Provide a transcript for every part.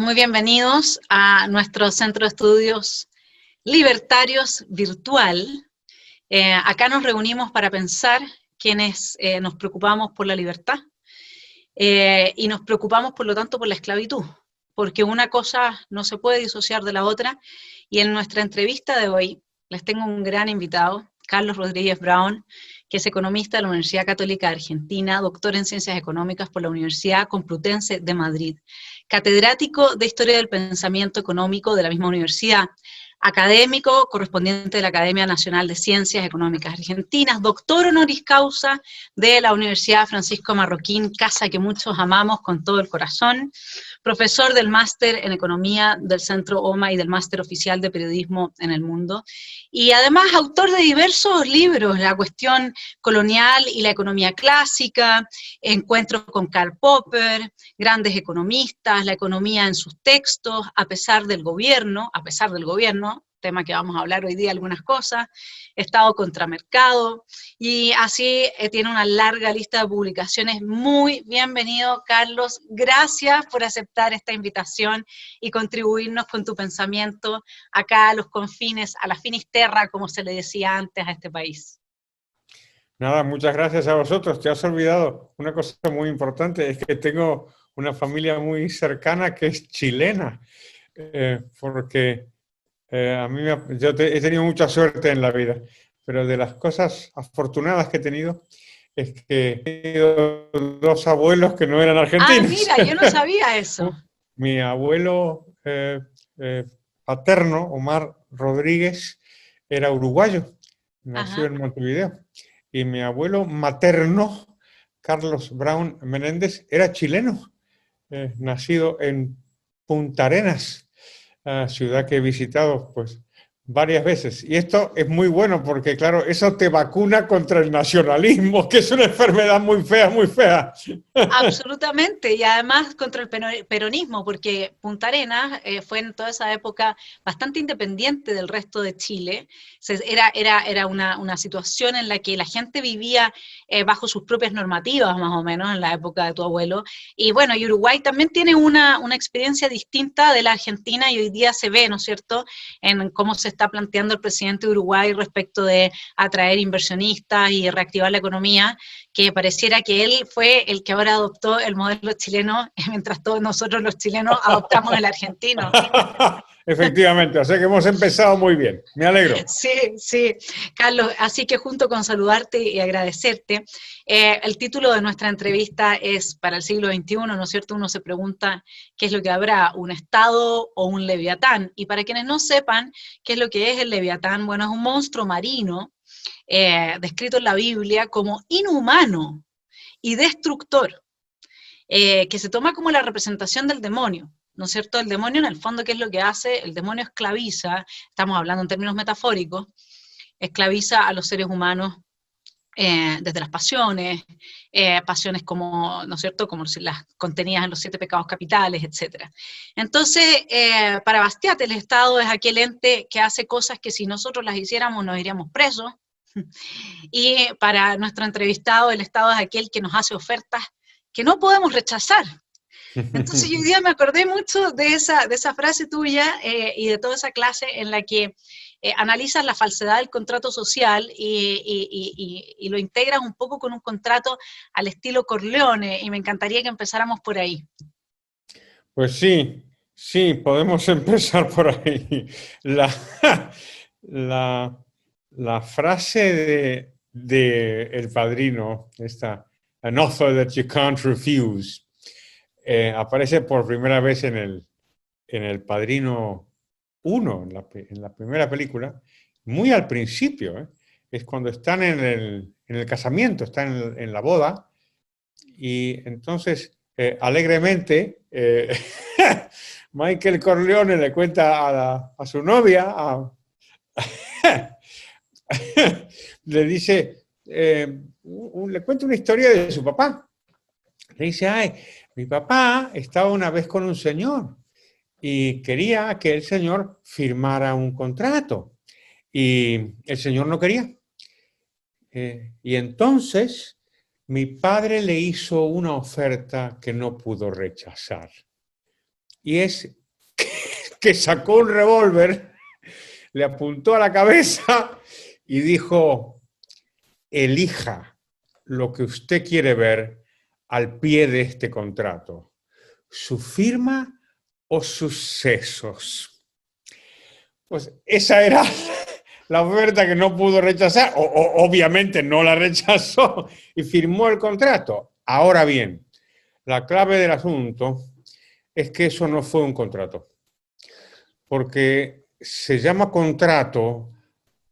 muy bienvenidos a nuestro Centro de Estudios Libertarios Virtual. Acá nos reunimos para pensar quienes nos preocupamos por la libertad y nos preocupamos, por lo tanto, por la esclavitud, porque una cosa no se puede disociar de la otra, y en nuestra entrevista de hoy les tengo un gran invitado, Carlos Rodríguez Brown, que es economista de la Universidad Católica de Argentina, doctor en Ciencias Económicas por la Universidad Complutense de Madrid, catedrático de Historia del Pensamiento Económico de la misma universidad, académico correspondiente de la Academia Nacional de Ciencias Económicas Argentinas, doctor honoris causa de la Universidad Francisco Marroquín, casa que muchos amamos con todo el corazón, profesor del máster en Economía del Centro OMA y del máster oficial de Periodismo en el Mundo, y además autor de diversos libros, La cuestión colonial y la economía clásica, Encuentros con Karl Popper, Grandes economistas, la economía en sus textos, a pesar del gobierno, tema que vamos a hablar hoy día, algunas cosas, Estado contra Mercado, y así tiene una larga lista de publicaciones. Muy bienvenido, Carlos, gracias por aceptar esta invitación y contribuirnos con tu pensamiento acá a los confines, a la finisterra, como se le decía antes a este país. Nada, muchas gracias a vosotros. Te has olvidado una cosa muy importante, es que tengo una familia muy cercana que es chilena, porque he tenido mucha suerte en la vida, pero de las cosas afortunadas que he tenido es que he tenido dos abuelos que no eran Ah, argentinos. mira, yo no sabía eso. Mi abuelo paterno, Omar Rodríguez, era uruguayo, nació en Montevideo. Y mi abuelo materno, Carlos Brown Menéndez, era chileno, nacido en Punta Arenas, ciudad que he visitado pues varias veces. Y esto es muy bueno porque, claro, eso te vacuna contra el nacionalismo, que es una enfermedad muy fea, muy fea. Absolutamente, y además contra el peronismo, porque Punta Arenas fue en toda esa época bastante independiente del resto de Chile. Era una situación en la que la gente vivía bajo sus propias normativas, más o menos, en la época de tu abuelo. Y bueno, y Uruguay también tiene una experiencia distinta de la Argentina, y hoy día se ve, ¿no es cierto?, en cómo se está planteando el presidente de Uruguay respecto de atraer inversionistas y reactivar la economía, que pareciera que él fue el que ahora adoptó el modelo chileno, mientras todos nosotros los chilenos adoptamos el argentino. Efectivamente, o sea que hemos empezado muy bien. Me alegro. Sí, sí, Carlos, así que junto con saludarte y agradecerte, el título de nuestra entrevista es Para el siglo XXI, ¿no es cierto? Uno se pregunta qué es lo que habrá, un Estado o un Leviatán. Y para quienes no sepan qué es lo que es el Leviatán, bueno, es un monstruo marino descrito en la Biblia como inhumano y destructor, que se toma como la representación del demonio, ¿no es cierto? El demonio, en el fondo, ¿qué es lo que hace? El demonio esclaviza, estamos hablando en términos metafóricos, esclaviza a los seres humanos desde las pasiones, pasiones como, ¿no es cierto?, como las contenidas en los 7 pecados capitales, etc. Entonces, para Bastiat, el Estado es aquel ente que hace cosas que si nosotros las hiciéramos nos iríamos presos, y para nuestro entrevistado, el Estado es aquel que nos hace ofertas que no podemos rechazar. Entonces, yo hoy día me acordé mucho de esa frase tuya y de toda esa clase en la que analizas la falsedad del contrato social y lo integras un poco con un contrato al estilo Corleone, y me encantaría que empezáramos por ahí. Pues sí, podemos empezar por ahí. La, la frase de El Padrino, esta, an offer that you can't refuse, aparece por primera vez en el Padrino 1, en la primera película, muy al principio, ¿eh? Es cuando están en el casamiento, están en la boda, y entonces, alegremente, Michael Corleone le cuenta a su novia, le dice, le cuenta una historia de su papá. Le dice, ay, mi papá estaba una vez con un señor y quería que el señor firmara un contrato y el señor no quería. Y entonces mi padre le hizo una oferta que no pudo rechazar. y es que sacó un revólver, le apuntó a la cabeza y dijo: elija lo que usted quiere ver al pie de este contrato, su firma o sus sesos. Pues esa era la oferta que no pudo rechazar, obviamente no la rechazó y firmó el contrato. Ahora bien, la clave del asunto es que eso no fue un contrato, porque se llama contrato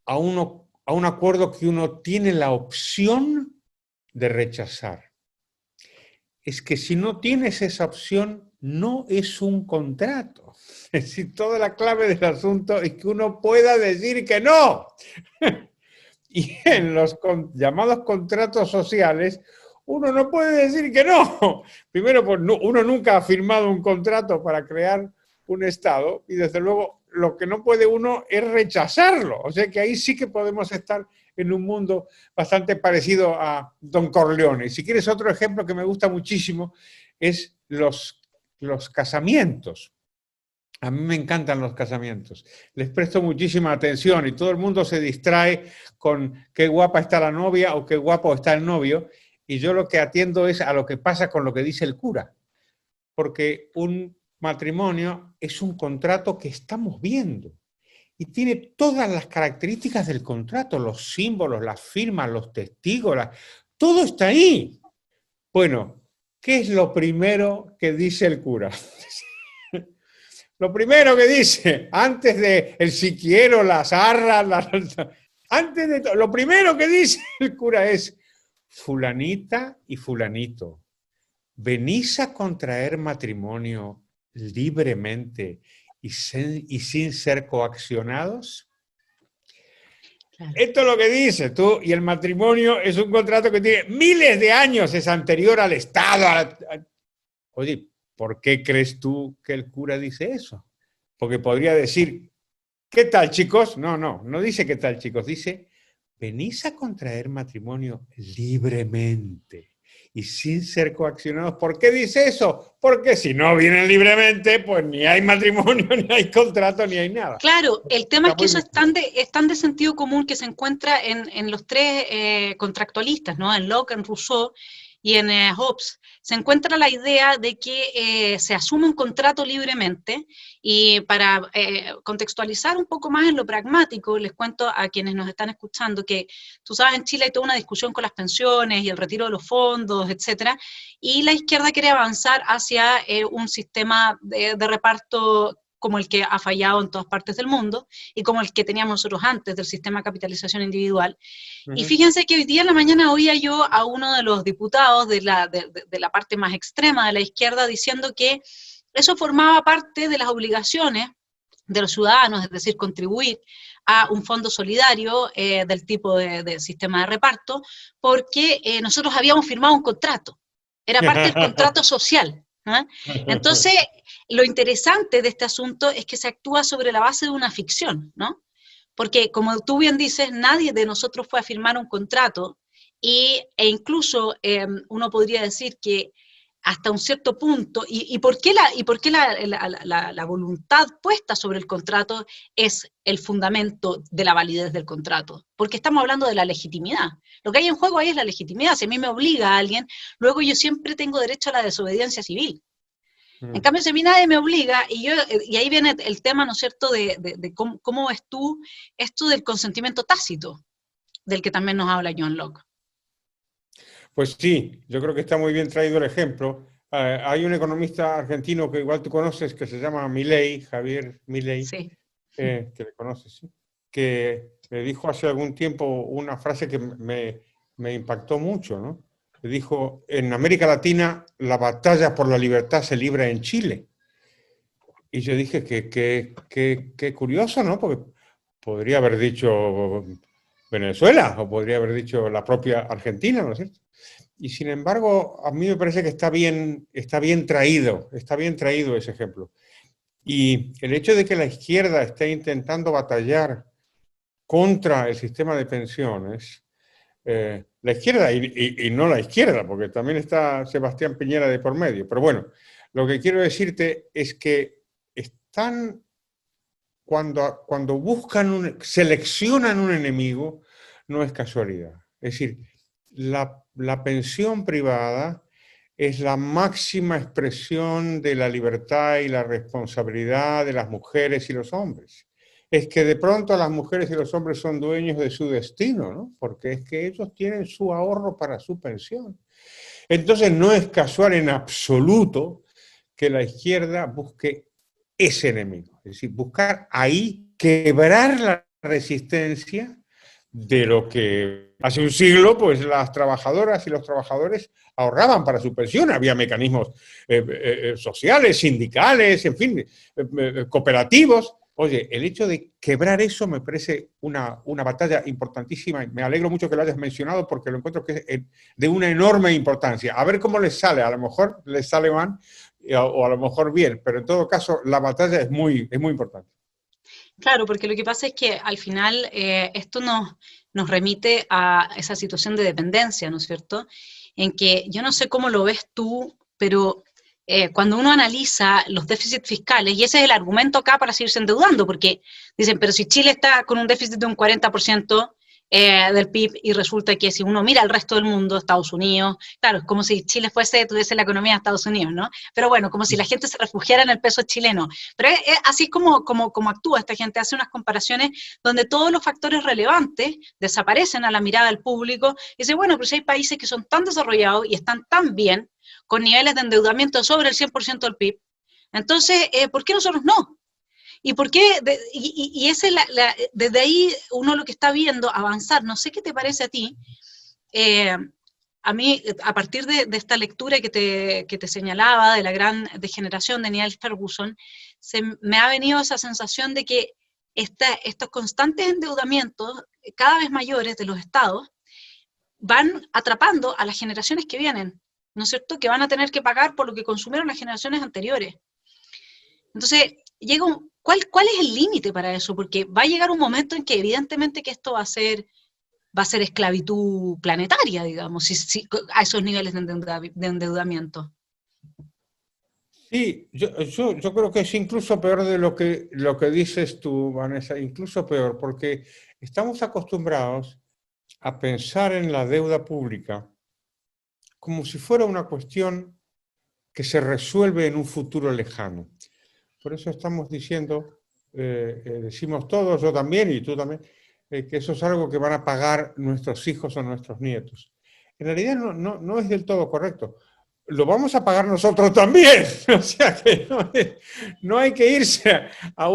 a un acuerdo que uno tiene la opción de rechazar. Es que si no tienes esa opción, no es un contrato. Es decir, toda la clave del asunto es que uno pueda decir que no. Y en los llamados contratos sociales, uno no puede decir que no. Primero, pues uno nunca ha firmado un contrato para crear un Estado y desde luego lo que no puede uno es rechazarlo. O sea que ahí sí que podemos estar en un mundo bastante parecido a Don Corleone. Si quieres otro ejemplo que me gusta muchísimo es los casamientos. A mí me encantan los casamientos. Les presto muchísima atención y todo el mundo se distrae con qué guapa está la novia o qué guapo está el novio. Y yo lo que atiendo es a lo que pasa con lo que dice el cura. Porque un matrimonio es un contrato que estamos viendo y tiene todas las características del contrato, los símbolos, las firmas, los testigos, todo está ahí. Bueno, ¿qué es lo primero que dice el cura? Lo primero que dice, antes de el si quiero, las arras, antes de todo, lo primero que dice el cura es: fulanita y fulanito, ¿venís a contraer matrimonio libremente y sin ser coaccionados? Claro. Esto es lo que dice tú, y el matrimonio es un contrato que tiene miles de años, es anterior al Estado. Oye, ¿por qué crees tú que el cura dice eso? Porque podría decir, ¿qué tal, chicos? No dice qué tal, chicos, dice: venís a contraer matrimonio libremente y sin ser coaccionados. ¿Por qué dice eso? Porque si no vienen libremente, pues ni hay matrimonio, ni hay contrato, ni hay nada. Claro, el tema es que eso es tan de sentido común que se encuentra en los tres contractualistas, ¿no? En Locke, en Rousseau y en Hobbes. Se encuentra la idea de que se asume un contrato libremente, y para contextualizar un poco más en lo pragmático, les cuento a quienes nos están escuchando que, tú sabes, en Chile hay toda una discusión con las pensiones y el retiro de los fondos, etcétera, y la izquierda quiere avanzar hacia un sistema de reparto como el que ha fallado en todas partes del mundo y como el que teníamos nosotros antes del sistema de capitalización individual. Y fíjense que hoy día en la mañana oía yo a uno de los diputados de la parte más extrema de la izquierda diciendo que eso formaba parte de las obligaciones de los ciudadanos, es decir, contribuir a un fondo solidario del tipo de sistema de reparto, porque nosotros habíamos firmado un contrato, era parte del contrato social. ¿eh? Entonces, lo interesante de este asunto es que se actúa sobre la base de una ficción, ¿no? Porque, como tú bien dices, nadie de nosotros fue a firmar un contrato e incluso uno podría decir que hasta un cierto punto, ¿y por qué la voluntad puesta sobre el contrato es el fundamento de la validez del contrato? Porque estamos hablando de la legitimidad. Lo que hay en juego ahí es la legitimidad. Si a mí me obliga a alguien, luego yo siempre tengo derecho a la desobediencia civil. En cambio, si a mí nadie me obliga, y ahí viene el tema, ¿no es cierto?, de cómo ves tú esto del consentimiento tácito, del que también nos habla John Locke. Pues sí, yo creo que está muy bien traído el ejemplo. Hay un economista argentino que igual tú conoces, que se llama Milei, Javier Milei, sí. Que le conoces, ¿sí? Que me dijo hace algún tiempo una frase que me impactó mucho, ¿no? Le dijo: en América Latina la batalla por la libertad se libra en Chile. Y yo dije que curioso, ¿no? Porque podría haber dicho Venezuela o podría haber dicho la propia Argentina, ¿no es cierto? Y sin embargo, a mí me parece que está bien traído ese ejemplo. Y el hecho de que la izquierda esté intentando batallar contra el sistema de pensiones, la izquierda y no la izquierda, porque también está Sebastián Piñera de por medio, pero bueno, Lo que quiero decirte es que están, cuando seleccionan un enemigo, no es casualidad. Es decir, la pensión privada es la máxima expresión de la libertad y la responsabilidad de las mujeres y los hombres. Es que de pronto las mujeres y los hombres son dueños de su destino, ¿no? Porque es que ellos tienen su ahorro para su pensión. Entonces no es casual en absoluto que la izquierda busque ese enemigo, es decir, buscar ahí quebrar la resistencia de lo que hace un siglo, pues las trabajadoras y los trabajadores ahorraban para su pensión, había mecanismos sociales, sindicales, en fin, cooperativos. Oye, el hecho de quebrar eso me parece una batalla importantísima y me alegro mucho que lo hayas mencionado porque lo encuentro que es de una enorme importancia. A ver cómo les sale, a lo mejor les sale mal o a lo mejor bien, pero en todo caso la batalla es muy importante. Claro, porque lo que pasa es que al final esto nos remite a esa situación de dependencia, ¿no es cierto? En que yo no sé cómo lo ves tú, pero cuando uno analiza los déficits fiscales, y ese es el argumento acá para seguirse endeudando, porque dicen, pero si Chile está con un déficit de un 40% del PIB y resulta que si uno mira al resto del mundo, Estados Unidos, claro, es como si Chile tuviese la economía de Estados Unidos, ¿no? Pero bueno, como si la gente se refugiara en el peso chileno. Pero así es como actúa esta gente, hace unas comparaciones donde todos los factores relevantes desaparecen a la mirada del público y dice, bueno, pero si hay países que son tan desarrollados y están tan bien, con niveles de endeudamiento sobre el 100% del PIB, entonces, ¿por qué nosotros no? ¿Y por qué? Ese desde ahí uno lo que está viendo avanzar, no sé qué te parece a ti, a mí, a partir de esta lectura que te señalaba de la gran degeneración de Niall Ferguson, me ha venido esa sensación de que estos constantes endeudamientos cada vez mayores de los estados van atrapando a las generaciones que vienen, ¿no es cierto?, que van a tener que pagar por lo que consumieron las generaciones anteriores. Entonces, ¿cuál es el límite para eso? Porque va a llegar un momento en que evidentemente que esto va a ser esclavitud planetaria, digamos, a esos niveles de endeudamiento. Sí, yo creo que es incluso peor de lo que dices tú, Vanessa, incluso peor, porque estamos acostumbrados a pensar en la deuda pública como si fuera una cuestión que se resuelve en un futuro lejano. Por eso estamos diciendo, decimos todos, yo también y tú también, que eso es algo que van a pagar nuestros hijos o nuestros nietos. En realidad no es del todo correcto. Lo vamos a pagar nosotros también. O sea que no hay que irse a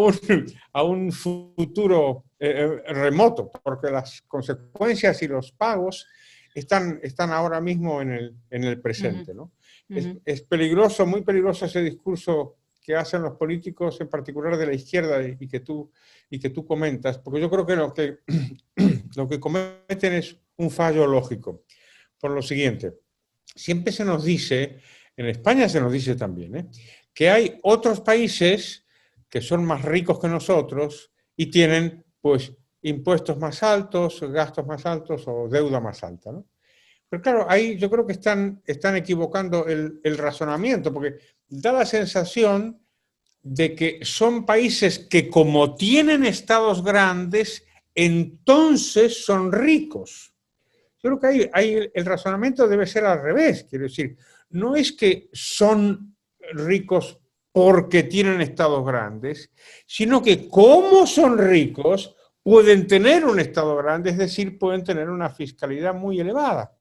un futuro remoto, porque las consecuencias y los pagos están ahora mismo en el presente, ¿no? Es peligroso, muy peligroso ese discurso que hacen los políticos, en particular de la izquierda, y que tú comentas, porque yo creo que lo que cometen es un fallo lógico. Por lo siguiente, siempre se nos dice, en España se nos dice también, que hay otros países que son más ricos que nosotros y tienen, pues, impuestos más altos, gastos más altos o deuda más alta, ¿no? Pero claro, ahí yo creo que están equivocando el razonamiento, porque da la sensación de que son países que como tienen estados grandes, entonces son ricos. Yo creo que ahí el razonamiento debe ser al revés, quiero decir, no es que son ricos porque tienen estados grandes, sino que como son ricos, pueden tener un estado grande, es decir, pueden tener una fiscalidad muy elevada.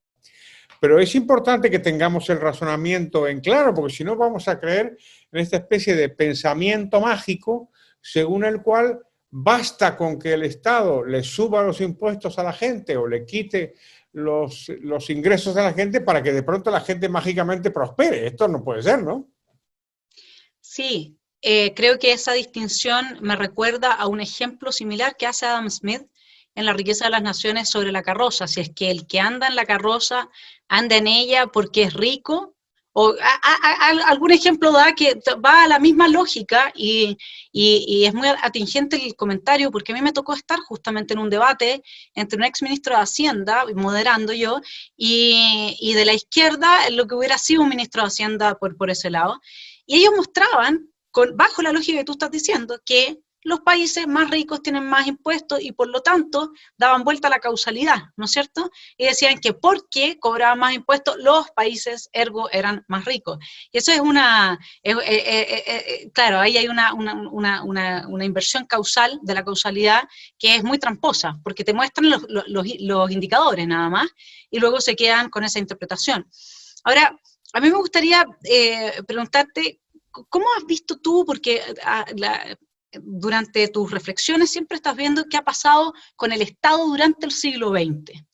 Pero es importante que tengamos el razonamiento en claro, porque si no vamos a creer en esta especie de pensamiento mágico según el cual basta con que el Estado le suba los impuestos a la gente o le quite los ingresos a la gente para que de pronto la gente mágicamente prospere. Esto no puede ser, ¿no? Sí, creo que esa distinción me recuerda a un ejemplo similar que hace Adam Smith en La riqueza de las naciones sobre la carroza. Si es que el que anda en la carroza anda en ella porque es rico, o algún ejemplo da que va a la misma lógica y es muy atingente el comentario, porque a mí me tocó estar justamente en un debate entre un ex ministro de Hacienda, moderando yo, y de la izquierda, lo que hubiera sido un ministro de Hacienda por ese lado. Y ellos mostraban, bajo la lógica que tú estás diciendo, que los países más ricos tienen más impuestos y por lo tanto daban vuelta a la causalidad, ¿no es cierto? Y decían que porque cobraban más impuestos, los países ergo eran más ricos. Y eso es claro, ahí hay una inversión causal de la causalidad que es muy tramposa, porque te muestran los indicadores nada más y luego se quedan con esa interpretación. Ahora, a mí me gustaría preguntarte, ¿cómo has visto tú? Porque durante tus reflexiones siempre estás viendo qué ha pasado con el Estado durante el siglo XX.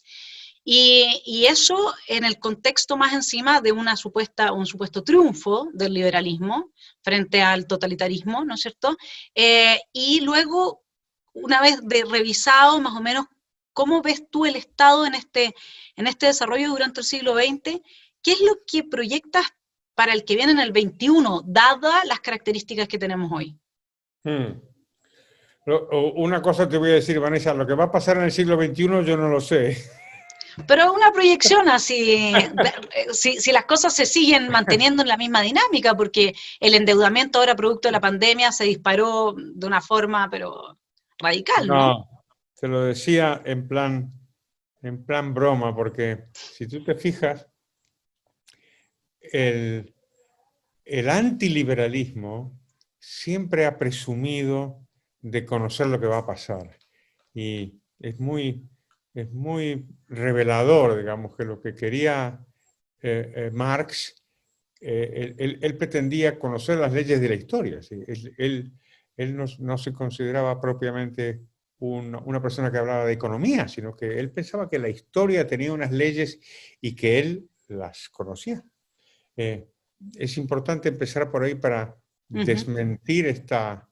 Y eso en el contexto más encima de un supuesto triunfo del liberalismo frente al totalitarismo, ¿no es cierto? Y luego, una vez revisado más o menos cómo ves tú el Estado en este desarrollo durante el siglo XX, ¿qué es lo que proyectas para el que viene en el XXI, dadas las características que tenemos hoy? Una cosa te voy a decir, Vanessa, lo que va a pasar en el siglo XXI yo no lo sé. Pero una proyección así, si las cosas se siguen manteniendo en la misma dinámica, porque el endeudamiento ahora producto de la pandemia se disparó de una forma, pero radical, ¿no? No, te lo decía en plan broma, porque si tú te fijas, el antiliberalismo siempre ha presumido de conocer lo que va a pasar. Y es muy revelador, digamos, que lo que quería Marx, él pretendía conocer las leyes de la historia. ¿Sí? Él no se consideraba propiamente una persona que hablaba de economía, sino que él pensaba que la historia tenía unas leyes y que él las conocía. Es importante empezar por ahí para desmentir esta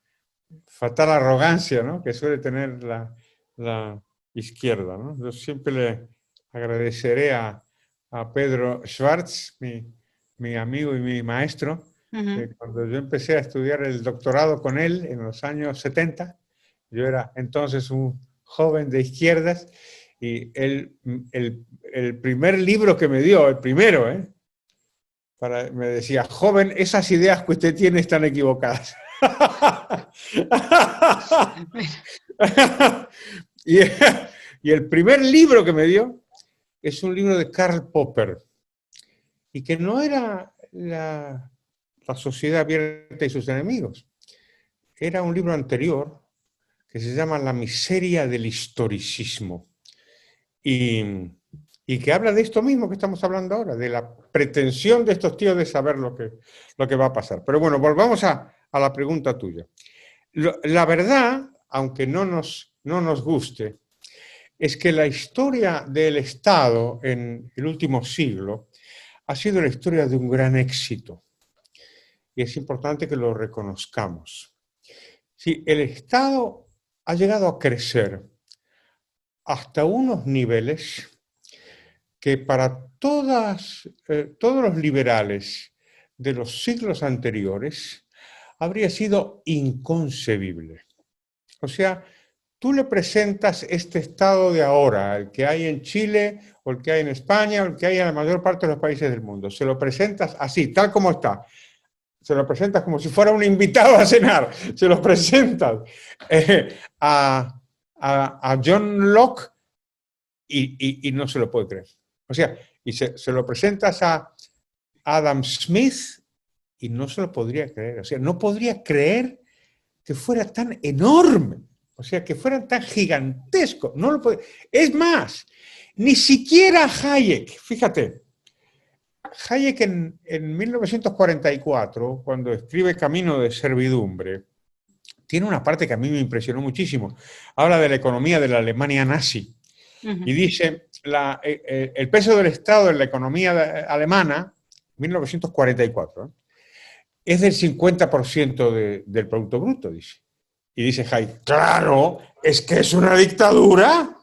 fatal arrogancia, ¿no?, que suele tener la izquierda, ¿no? Yo siempre le agradeceré a Pedro Schwartz, mi amigo y mi maestro, que cuando yo empecé a estudiar el doctorado con él en los años 70, yo era entonces un joven de izquierdas, y el primer libro que me dio, el primero, me decía: joven, esas ideas que usted tiene están equivocadas. y el primer libro que me dio es un libro de Karl Popper, y que no era la sociedad abierta y sus enemigos. Era un libro anterior que se llama La miseria del historicismo, y que habla de esto mismo que estamos hablando ahora, de la pretensión de estos tíos de saber lo que va a pasar. Pero bueno, volvamos a la pregunta tuya. La verdad, aunque no nos guste, es que la historia del Estado en el último siglo ha sido la historia de un gran éxito. Y es importante que lo reconozcamos. Sí, el Estado ha llegado a crecer hasta unos niveles que para todos los liberales de los siglos anteriores habría sido inconcebible. O sea, tú le presentas este Estado de ahora, el que hay en Chile, o el que hay en España, o el que hay en la mayor parte de los países del mundo. Se lo presentas así, tal como está. Se lo presentas como si fuera un invitado a cenar. Se lo presentas a John Locke y no se lo puede creer. O sea, y se lo presentas a Adam Smith y no se lo podría creer. O sea, no podría creer que fuera tan enorme. O sea, que fuera tan gigantesco. No lo podría. Es más, ni siquiera Hayek, fíjate, Hayek en 1944, cuando escribe Camino de Servidumbre, tiene una parte que a mí me impresionó muchísimo. Habla de la economía de la Alemania nazi. Y dice, el peso del Estado en la economía alemana, 1944, es del 50% del Producto Bruto, dice. Y dice Hayek, claro, es que es una dictadura.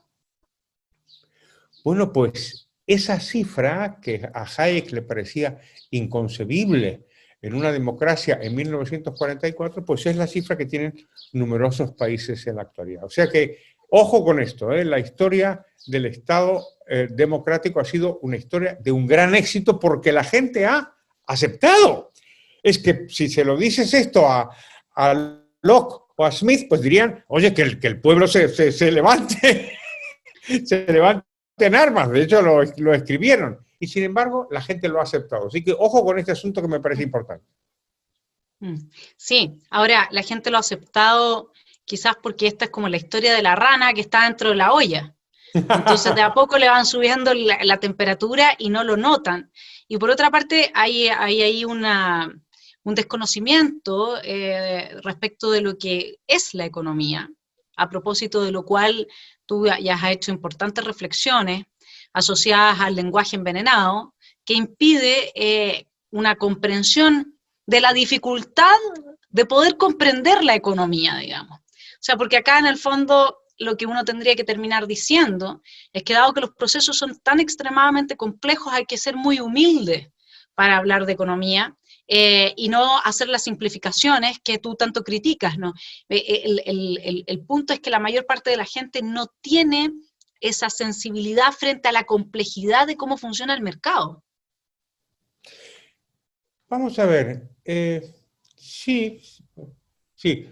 Bueno, pues esa cifra que a Hayek le parecía inconcebible en una democracia en 1944, pues es la cifra que tienen numerosos países en la actualidad. O sea que, ojo con esto, la historia del Estado democrático ha sido una historia de un gran éxito porque la gente ha aceptado Es que si se lo dices esto a Locke o a Smith, pues dirían, oye, que el pueblo se levante, se levante en armas. De hecho, lo escribieron. Y sin embargo, la gente lo ha aceptado. Así que ojo con este asunto que me parece importante. Sí, ahora la gente lo ha aceptado quizás porque esta es como la historia de la rana que está dentro de la olla. Entonces de a poco le van subiendo la temperatura y no lo notan. Y por otra parte hay ahí un desconocimiento respecto de lo que es la economía, a propósito de lo cual tú ya has hecho importantes reflexiones asociadas al lenguaje envenenado, que impide una comprensión de la dificultad de poder comprender la economía, digamos. O sea, porque acá en el fondo lo que uno tendría que terminar diciendo es que dado que los procesos son tan extremadamente complejos, hay que ser muy humilde para hablar de economía y no hacer las simplificaciones que tú tanto criticas, ¿no? El punto es que la mayor parte de la gente no tiene esa sensibilidad frente a la complejidad de cómo funciona el mercado. Vamos a ver, sí, sí.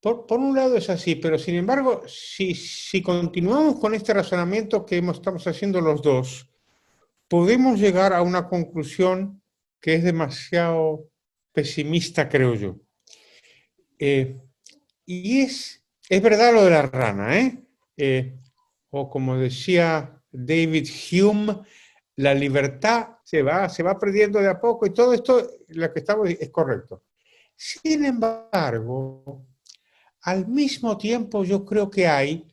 Por un lado es así, pero sin embargo, si continuamos con este razonamiento que estamos haciendo los dos, podemos llegar a una conclusión que es demasiado pesimista, creo yo. Y es verdad lo de la rana, o como decía David Hume, la libertad se va perdiendo de a poco y todo esto, lo que estamos es correcto. Sin embargo, al mismo tiempo yo creo que hay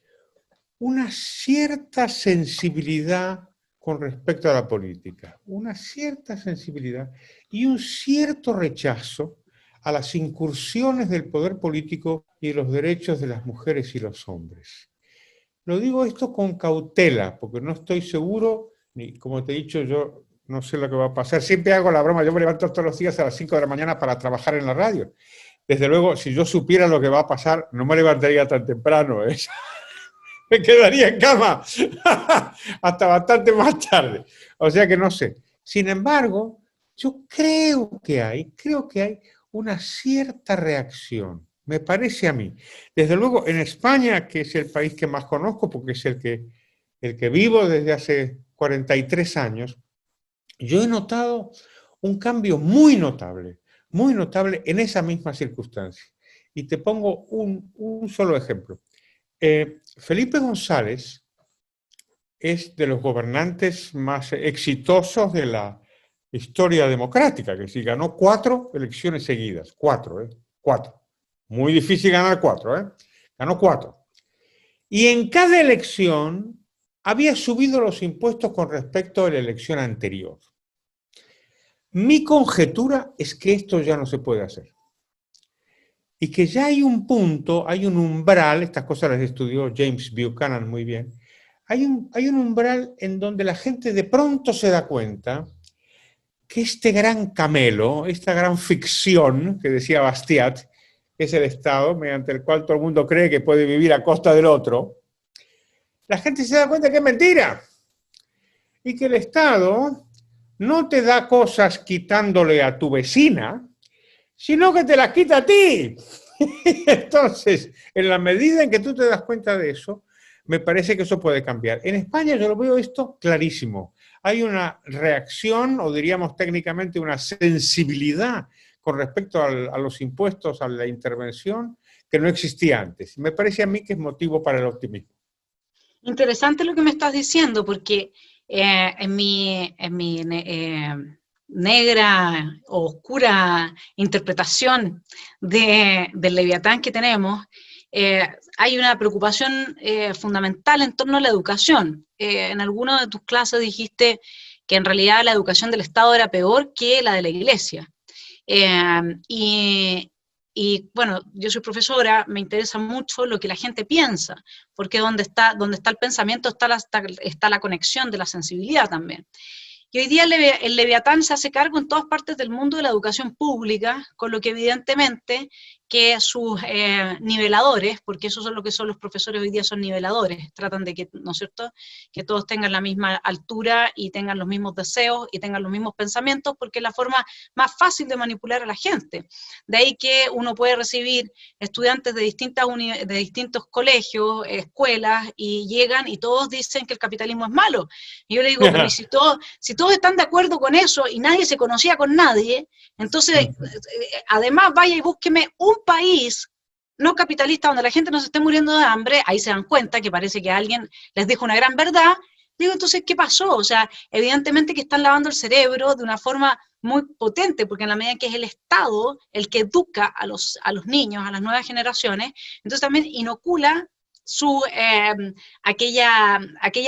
una cierta sensibilidad con respecto a la política, una cierta sensibilidad y un cierto rechazo a las incursiones del poder político y los derechos de las mujeres y los hombres. Lo digo esto con cautela, porque no estoy seguro, ni como te he dicho, yo no sé lo que va a pasar. Siempre hago la broma, yo me levanto todos los días a las 5 de la mañana para trabajar en la radio. Desde luego, si yo supiera lo que va a pasar, no me levantaría tan temprano, ¿eh? Me quedaría en cama hasta bastante más tarde. O sea que no sé. Sin embargo, yo creo que hay una cierta reacción, me parece a mí. Desde luego, en España, que es el país que más conozco, porque es el que vivo desde hace 43 años, yo he notado un cambio muy notable en esa misma circunstancia. Y te pongo un solo ejemplo. Felipe González es de los gobernantes más exitosos de la historia democrática, que sí, ganó 4 elecciones seguidas, 4, 4. Muy difícil ganar 4, ganó 4. Y en cada elección había subido los impuestos con respecto a la elección anterior. Mi conjetura es que esto ya no se puede hacer. Y que ya hay un punto, hay un umbral, estas cosas las estudió James Buchanan muy bien, hay un umbral en donde la gente de pronto se da cuenta que este gran camelo, esta gran ficción que decía Bastiat, que es el Estado, mediante el cual todo el mundo cree que puede vivir a costa del otro, la gente se da cuenta que es mentira. Y que el Estado no te da cosas quitándole a tu vecina, sino que te las quita a ti. Entonces, en la medida en que tú te das cuenta de eso, me parece que eso puede cambiar. En España yo lo veo esto clarísimo. Hay una reacción, o diríamos técnicamente una sensibilidad con respecto a los impuestos, a la intervención, que no existía antes. Me parece a mí que es motivo para el optimismo. Interesante lo que me estás diciendo, porque en mi negra o oscura interpretación del Leviatán que tenemos, hay una preocupación fundamental en torno a la educación. En alguna de tus clases dijiste que en realidad la educación del Estado era peor que la de la Iglesia. Y bueno, yo soy profesora, me interesa mucho lo que la gente piensa, porque donde está el pensamiento está la conexión de la sensibilidad también. Y hoy día el Leviatán se hace cargo en todas partes del mundo de la educación pública, con lo que evidentemente que sus niveladores, porque eso es lo que son los profesores hoy día, son niveladores, tratan de que, ¿no es cierto?, que todos tengan la misma altura y tengan los mismos deseos y tengan los mismos pensamientos, porque es la forma más fácil de manipular a la gente. De ahí que uno puede recibir estudiantes de distintos colegios, escuelas, y llegan y todos dicen que el capitalismo es malo. Y yo le digo, pero ¿y si todos están de acuerdo con eso y nadie se conocía con nadie? Entonces, además vaya y búsqueme un país no capitalista donde la gente no se esté muriendo de hambre, ahí se dan cuenta que parece que alguien les dijo una gran verdad. Digo, entonces, ¿qué pasó? O sea, evidentemente que están lavando el cerebro de una forma muy potente, porque en la medida que es el Estado el que educa a los niños, a las nuevas generaciones, entonces también inocula aquella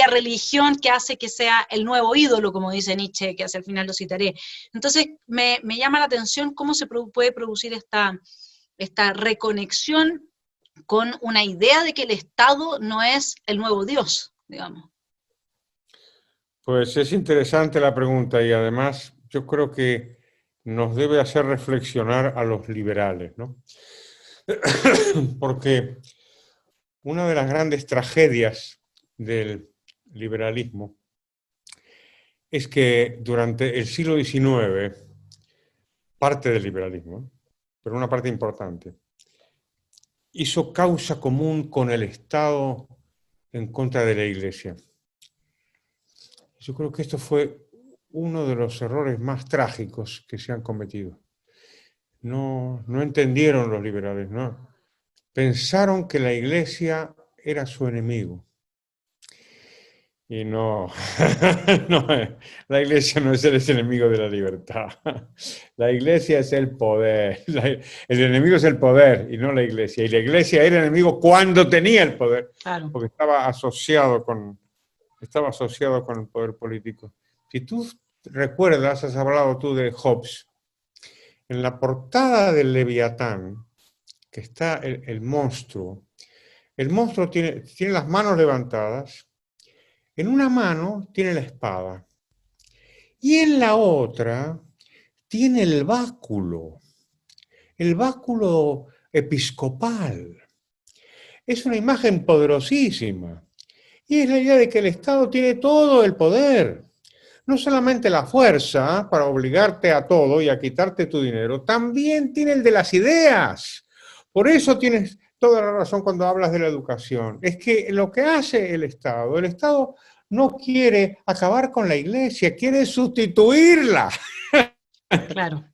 religión que hace que sea el nuevo ídolo, como dice Nietzsche, que hacia el final lo citaré. Entonces, me llama la atención cómo se puede producir esta reconexión con una idea de que el Estado no es el nuevo Dios, digamos. Pues es interesante la pregunta y además yo creo que nos debe hacer reflexionar a los liberales, ¿no? Porque una de las grandes tragedias del liberalismo es que durante el siglo XIX, parte del liberalismo, pero una parte importante, hizo causa común con el Estado en contra de la Iglesia. Yo creo que esto fue uno de los errores más trágicos que se han cometido. No entendieron los liberales, ¿no? Pensaron que la Iglesia era su enemigo. Y no, no, la Iglesia no es el enemigo de la libertad. La Iglesia es el poder. El enemigo es el poder y no la Iglesia. Y la Iglesia era el enemigo cuando tenía el poder, claro, porque estaba asociado con el poder político. Si tú recuerdas, has hablado tú de Hobbes. En la portada del Leviatán, que está el monstruo tiene las manos levantadas. En una mano tiene la espada y en la otra tiene el báculo episcopal. Es una imagen poderosísima y es la idea de que el Estado tiene todo el poder, no solamente la fuerza para obligarte a todo y a quitarte tu dinero, también tiene el de las ideas. Por eso tienes toda la razón cuando hablas de la educación. Es que lo que hace el Estado no quiere acabar con la Iglesia, quiere sustituirla. claro,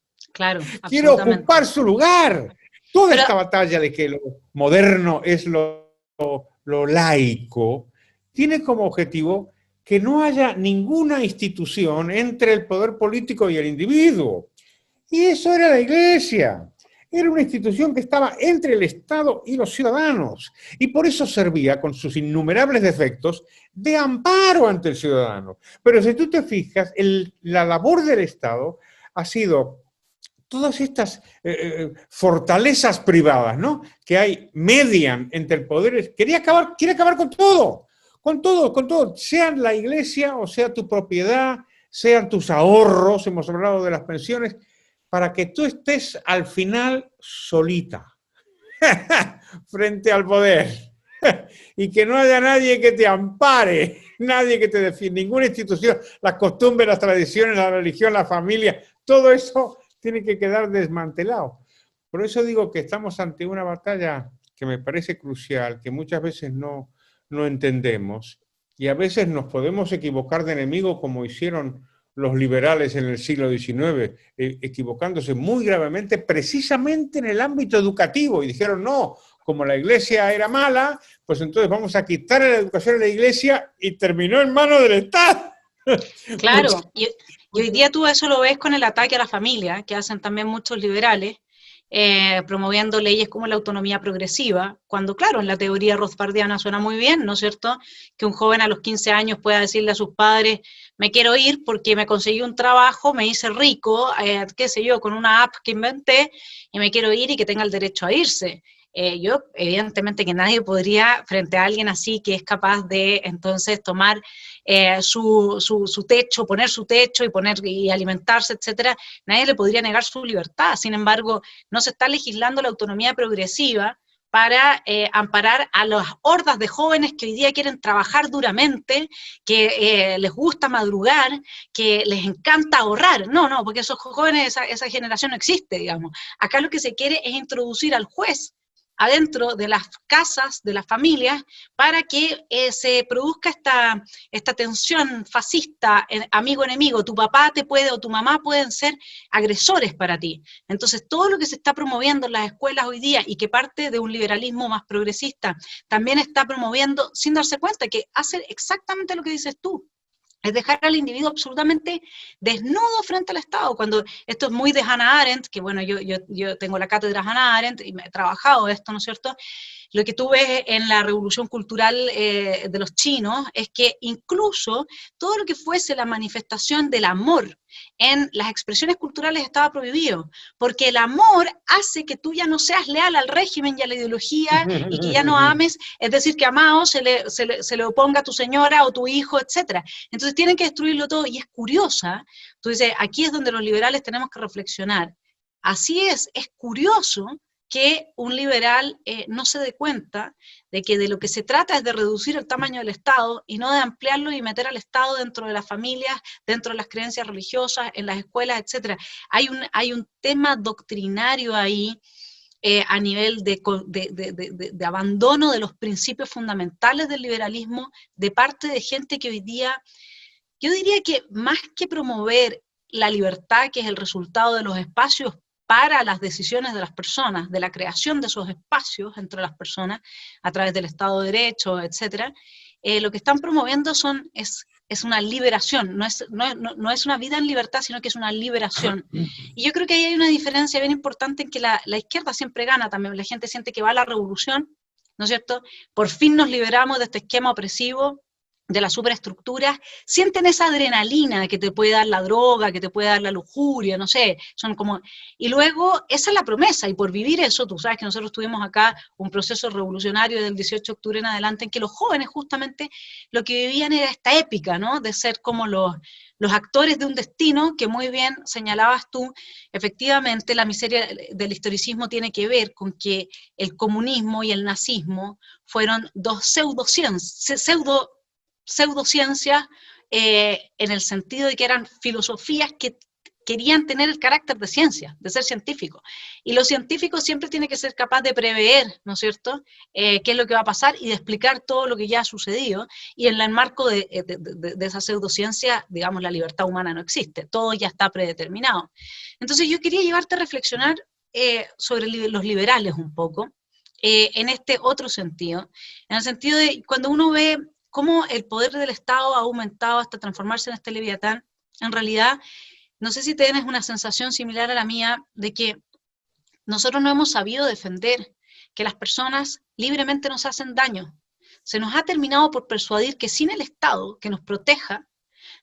Quiere ocupar su lugar. Toda esta batalla de que lo moderno es lo laico, tiene como objetivo que no haya ninguna institución entre el poder político y el individuo. Y eso era la Iglesia. Era una institución que estaba entre el Estado y los ciudadanos. Y por eso servía, con sus innumerables defectos, de amparo ante el ciudadano. Pero si tú te fijas, la labor del Estado ha sido todas estas fortalezas privadas, ¿no?, que hay, median entre el poder. Quiere acabar con todo. Con todo, sea la Iglesia o sea tu propiedad, sean tus ahorros, hemos hablado de las pensiones, para que tú estés al final solita, frente al poder, y que no haya nadie que te ampare, nadie que te defienda, ninguna institución, las costumbres, las tradiciones, la religión, la familia, todo eso tiene que quedar desmantelado. Por eso digo que estamos ante una batalla que me parece crucial, que muchas veces no entendemos, y a veces nos podemos equivocar de enemigo como hicieron los liberales en el siglo XIX, equivocándose muy gravemente precisamente en el ámbito educativo, y dijeron no, como la Iglesia era mala, pues entonces vamos a quitar la educación a la Iglesia, y terminó en manos del Estado. Claro, y hoy día tú eso lo ves con el ataque a la familia, que hacen también muchos liberales, promoviendo leyes como la autonomía progresiva, cuando claro, en la teoría rothbardiana suena muy bien, ¿no es cierto?, que un joven a los 15 años pueda decirle a sus padres, me quiero ir porque me conseguí un trabajo, me hice rico, qué sé yo, con una app que inventé, y me quiero ir y que tenga el derecho a irse. Yo, evidentemente que nadie podría, frente a alguien así que es capaz de entonces tomar su techo, poner su techo y alimentarse, etcétera, nadie le podría negar su libertad. Sin embargo, no se está legislando la autonomía progresiva para amparar a las hordas de jóvenes que hoy día quieren trabajar duramente, que les gusta madrugar, que les encanta ahorrar. No, porque esos jóvenes, esa generación no existe, digamos. Acá lo que se quiere es introducir al juez adentro de las casas, de las familias, para que se produzca esta tensión fascista, amigo-enemigo, tu papá te puede o tu mamá pueden ser agresores para ti. Entonces, todo lo que se está promoviendo en las escuelas hoy día y que parte de un liberalismo más progresista, también está promoviendo, sin darse cuenta, que hace exactamente lo que dices tú, es dejar al individuo absolutamente desnudo frente al Estado, cuando esto es muy de Hannah Arendt, que bueno, yo tengo la cátedra Hannah Arendt y me he trabajado esto, ¿no es cierto? Lo que tú ves en la revolución cultural de los chinos es que incluso todo lo que fuese la manifestación del amor en las expresiones culturales estaba prohibido, porque el amor hace que tú ya no seas leal al régimen y a la ideología y que ya no ames, es decir, que a Mao se le oponga a tu señora o tu hijo, etc. Entonces tienen que destruirlo todo y es curiosa. Tú dices, aquí es donde los liberales tenemos que reflexionar. Así es curioso que un liberal no se dé cuenta de que de lo que se trata es de reducir el tamaño del Estado y no de ampliarlo y meter al Estado dentro de las familias, dentro de las creencias religiosas, en las escuelas, etc. Hay un tema doctrinario ahí a nivel de abandono de los principios fundamentales del liberalismo de parte de gente que hoy día, yo diría que más que promover la libertad, que es el resultado de los espacios para las decisiones de las personas, de la creación de esos espacios entre las personas a través del Estado de Derecho, etcétera, lo que están promoviendo es una liberación, no es una vida en libertad, sino que es una liberación. Y yo creo que ahí hay una diferencia bien importante en que la izquierda siempre gana también, la gente siente que va a la revolución, ¿no es cierto? Por fin nos liberamos de este esquema opresivo, de las superestructuras, sienten esa adrenalina que te puede dar la droga, que te puede dar la lujuria, no sé, son como... Y luego, esa es la promesa, y por vivir eso, tú sabes que nosotros tuvimos acá un proceso revolucionario del 18 de octubre en adelante, en que los jóvenes justamente lo que vivían era esta épica, ¿no? De ser como los actores de un destino, que muy bien señalabas tú, efectivamente la miseria del historicismo tiene que ver con que el comunismo y el nazismo fueron dos pseudociencias en el sentido de que eran filosofías que querían tener el carácter de ciencia, de ser científicos. Y los científicos siempre tienen que ser capaces de prever, ¿no es cierto?, qué es lo que va a pasar y de explicar todo lo que ya ha sucedido. Y en el marco de esa pseudociencia, digamos, la libertad humana no existe, todo ya está predeterminado. Entonces yo quería llevarte a reflexionar sobre los liberales un poco, en este otro sentido, en el sentido de cuando uno ve cómo el poder del Estado ha aumentado hasta transformarse en este leviatán, en realidad, no sé si tienes una sensación similar a la mía de que nosotros no hemos sabido defender, que las personas libremente nos hacen daño. Se nos ha terminado por persuadir que sin el Estado que nos proteja,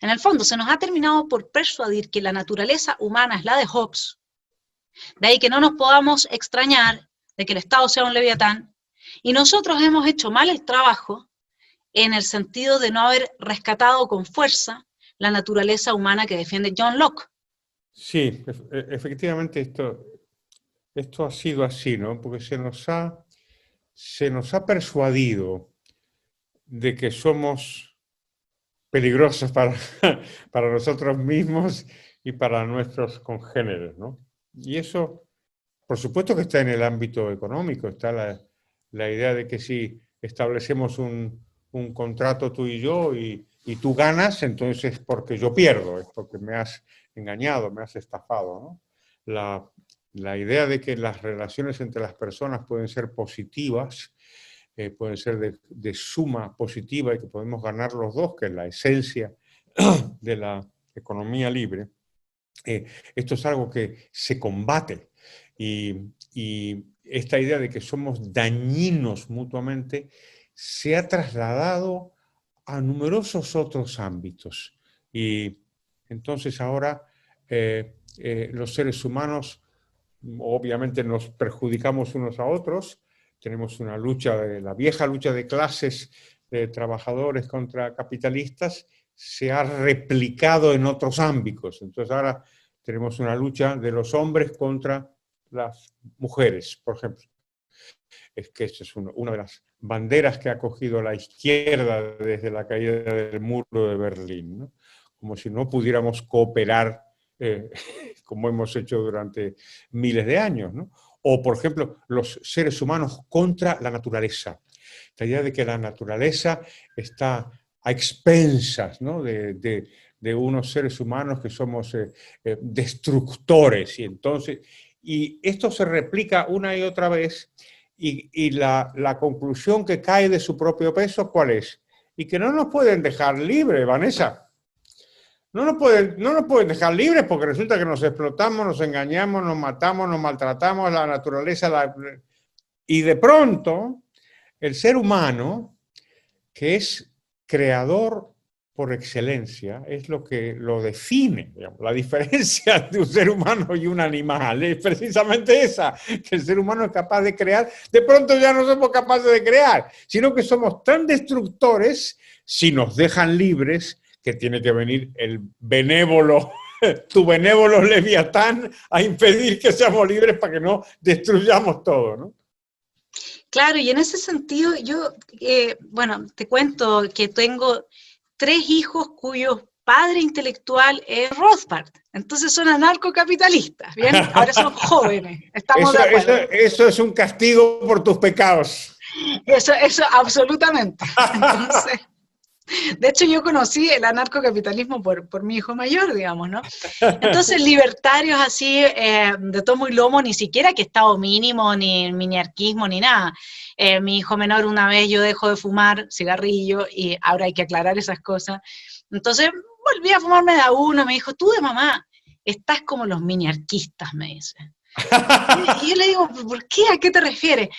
en el fondo se nos ha terminado por persuadir que la naturaleza humana es la de Hobbes, de ahí que no nos podamos extrañar de que el Estado sea un leviatán, y nosotros hemos hecho mal el trabajo en el sentido de no haber rescatado con fuerza la naturaleza humana que defiende John Locke. Sí, efectivamente esto ha sido así, ¿no? Porque se nos ha persuadido de que somos peligrosos para nosotros mismos y para nuestros congéneres, ¿no? Y eso, por supuesto que está en el ámbito económico, está la idea de que si establecemos un contrato tú y yo y tú ganas, entonces es porque yo pierdo, es porque me has engañado, me has estafado, ¿no? La idea de que las relaciones entre las personas pueden ser positivas, pueden ser de suma positiva y que podemos ganar los dos, que es la esencia de la economía libre, esto es algo que se combate y esta idea de que somos dañinos mutuamente se ha trasladado a numerosos otros ámbitos. Y entonces ahora los seres humanos obviamente nos perjudicamos unos a otros, tenemos una lucha, la vieja lucha de clases de trabajadores contra capitalistas, se ha replicado en otros ámbitos. Entonces ahora tenemos una lucha de los hombres contra las mujeres, por ejemplo. Es que esa es una de las banderas que ha cogido la izquierda desde la caída del muro de Berlín, ¿no? Como si no pudiéramos cooperar como hemos hecho durante miles de años, ¿no? O, por ejemplo, los seres humanos contra la naturaleza. La idea de que la naturaleza está a expensas, ¿no? de unos seres humanos que somos destructores. Y esto se replica una y otra vez, y la conclusión que cae de su propio peso, ¿cuál es? Y que no nos pueden dejar libres, Vanessa. No nos pueden dejar libres porque resulta que nos explotamos, nos engañamos, nos matamos, nos maltratamos, la naturaleza... Y de pronto, el ser humano, que es creador por excelencia, es lo que lo define. Digamos. La diferencia de un ser humano y un animal es precisamente esa, que el ser humano es capaz de crear, de pronto ya no somos capaces de crear, sino que somos tan destructores, si nos dejan libres, que tiene que venir el benévolo, tu benévolo Leviatán, a impedir que seamos libres para que no destruyamos todo, ¿no? Claro, y en ese sentido yo, bueno, te cuento que tengo 3 hijos cuyos padre intelectual es Rothbard, entonces son anarcocapitalistas, ¿bien? Ahora son jóvenes, estamos de acuerdo. Eso es un castigo por tus pecados. Eso absolutamente. Entonces, de hecho, yo conocí el anarcocapitalismo por mi hijo mayor, digamos, ¿no? Entonces, libertarios así, de tomo y lomo, ni siquiera que estado mínimo, ni miniarquismo, ni nada. Mi hijo menor, una vez yo dejo de fumar cigarrillo, y ahora hay que aclarar esas cosas. Entonces, volví a fumarme de a uno, me dijo, tú de mamá, estás como los miniarquistas, me dice. Y yo le digo, ¿por qué? ¿A qué te refieres?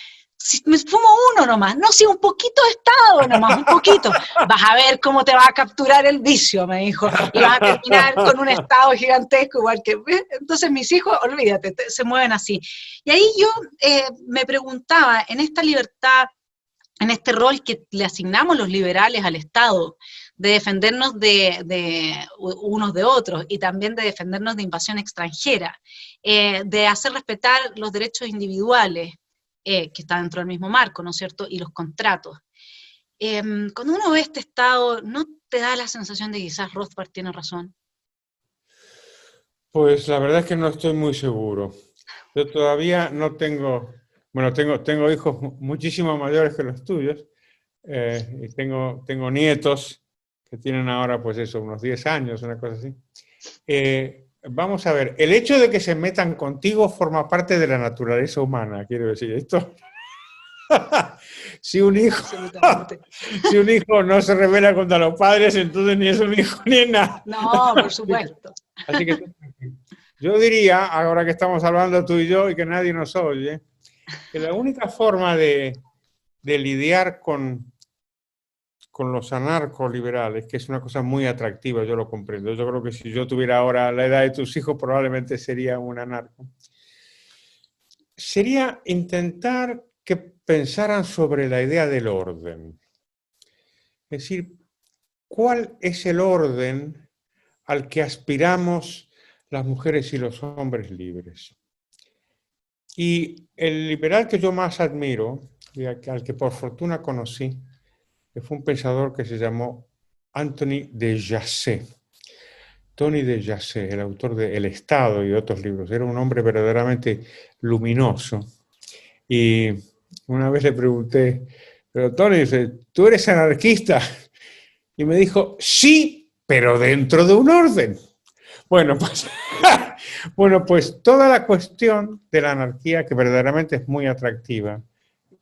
Si me fumo uno nomás, no, si un poquito de estado nomás, un poquito, vas a ver cómo te va a capturar el vicio, me dijo, y vas a terminar con un estado gigantesco, igual que, entonces mis hijos, olvídate, se mueven así. Y ahí yo me preguntaba, en esta libertad, en este rol que le asignamos los liberales al Estado, de defendernos de unos de otros, y también de defendernos de invasión extranjera, de hacer respetar los derechos individuales, que está dentro del mismo marco, ¿no es cierto?, y los contratos. Cuando uno ve este estado, ¿no te da la sensación de que quizás Rothbard tiene razón? Pues la verdad es que no estoy muy seguro. Yo todavía no tengo, bueno, tengo hijos muchísimo mayores que los tuyos, y tengo nietos que tienen ahora, pues eso, unos 10 años, una cosa así. Vamos a ver, el hecho de que se metan contigo forma parte de la naturaleza humana, quiero decir, esto... si un hijo no se rebela contra los padres, entonces ni es un hijo ni es nada. No, por supuesto. Así que yo diría, ahora que estamos hablando tú y yo y que nadie nos oye, que la única forma de lidiar con los anarcoliberales, que es una cosa muy atractiva, yo lo comprendo. Yo creo que si yo tuviera ahora la edad de tus hijos, probablemente sería un anarco. Sería intentar que pensaran sobre la idea del orden. Es decir, ¿cuál es el orden al que aspiramos las mujeres y los hombres libres? Y el liberal que yo más admiro, y al que por fortuna conocí, que fue un pensador que se llamó Anthony de Jassé. Tony de Jassé, el autor de El Estado y otros libros. Era un hombre verdaderamente luminoso. Y una vez le pregunté, pero Tony, ¿tú eres anarquista? Y me dijo, sí, pero dentro de un orden. Bueno, pues toda la cuestión de la anarquía, que verdaderamente es muy atractiva,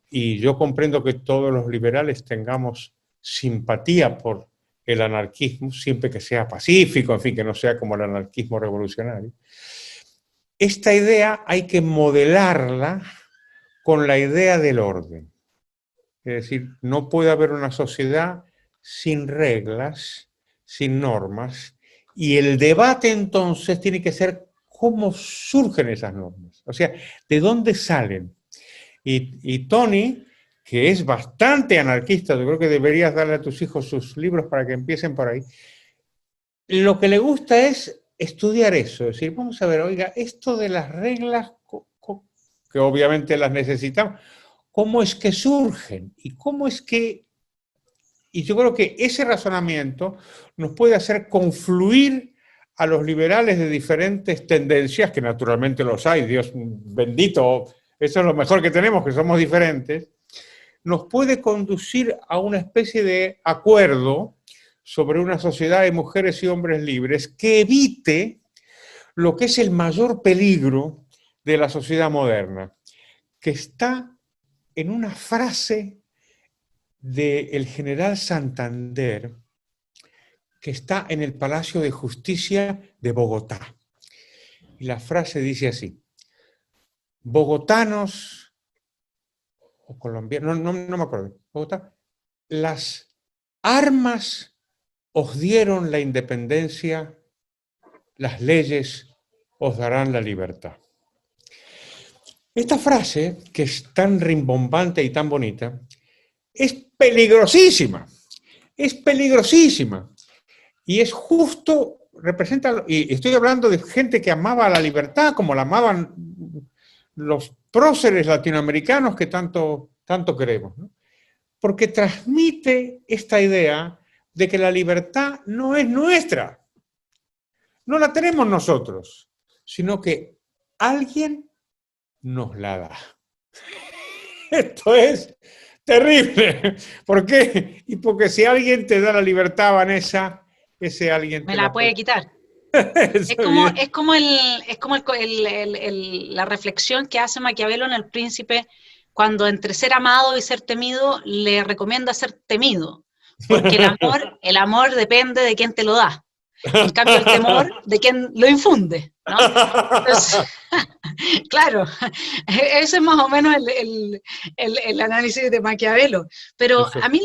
y yo comprendo que todos los liberales tengamos simpatía por el anarquismo, siempre que sea pacífico, en fin, que no sea como el anarquismo revolucionario. Esta idea hay que modelarla con la idea del orden. Es decir, no puede haber una sociedad sin reglas, sin normas, y el debate entonces tiene que ser cómo surgen esas normas, o sea, de dónde salen. Y Tony, que es bastante anarquista, yo creo que deberías darle a tus hijos sus libros para que empiecen por ahí, lo que le gusta es estudiar eso, es decir, vamos a ver, oiga, esto de las reglas, que obviamente las necesitamos, ¿cómo es que surgen? ¿Y cómo es que...? Y yo creo que ese razonamiento nos puede hacer confluir a los liberales de diferentes tendencias, que naturalmente los hay, Dios bendito, eso es lo mejor que tenemos, que somos diferentes, nos puede conducir a una especie de acuerdo sobre una sociedad de mujeres y hombres libres que evite lo que es el mayor peligro de la sociedad moderna, que está en una frase del general Santander, que está en el Palacio de Justicia de Bogotá. Y la frase dice así: bogotanos o colombianos, no me acuerdo, Bogotá, las armas os dieron la independencia, las leyes os darán la libertad. Esta frase, que es tan rimbombante y tan bonita, es peligrosísima, es peligrosísima. Y es justo, representa, y estoy hablando de gente que amaba la libertad como la amaban los próceres latinoamericanos que tanto queremos, ¿no? Porque transmite esta idea de que la libertad no es nuestra, no la tenemos nosotros, sino que alguien nos la da. Esto es terrible. ¿Por qué? Y porque si alguien te da la libertad, Vanessa, ese alguien me la puede quitar. Es como la reflexión que hace Maquiavelo en El Príncipe, cuando entre ser amado y ser temido le recomienda ser temido, porque el amor depende de quién te lo da. En cambio, el temor de quien lo infunde, ¿no? Entonces, claro, ese es más o menos el análisis de Maquiavelo. Pero a mí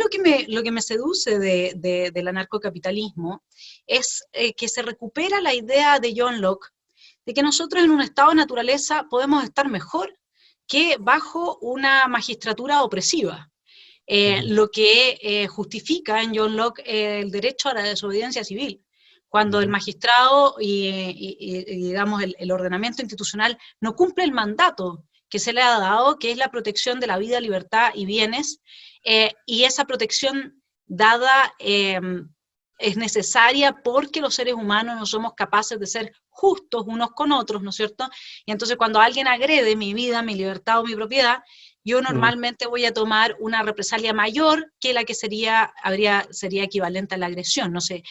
lo que me seduce del anarcocapitalismo es que se recupera la idea de John Locke de que nosotros en un estado de naturaleza podemos estar mejor que bajo una magistratura opresiva. Lo que justifica en John Locke el derecho a la desobediencia civil. Cuando el magistrado y digamos, el ordenamiento institucional no cumple el mandato que se le ha dado, que es la protección de la vida, libertad y bienes, y esa protección dada es necesaria porque los seres humanos no somos capaces de ser justos unos con otros, ¿no es cierto? Y entonces cuando alguien agrede mi vida, mi libertad o mi propiedad, yo normalmente voy a tomar una represalia mayor que la que sería equivalente a la agresión. No sé,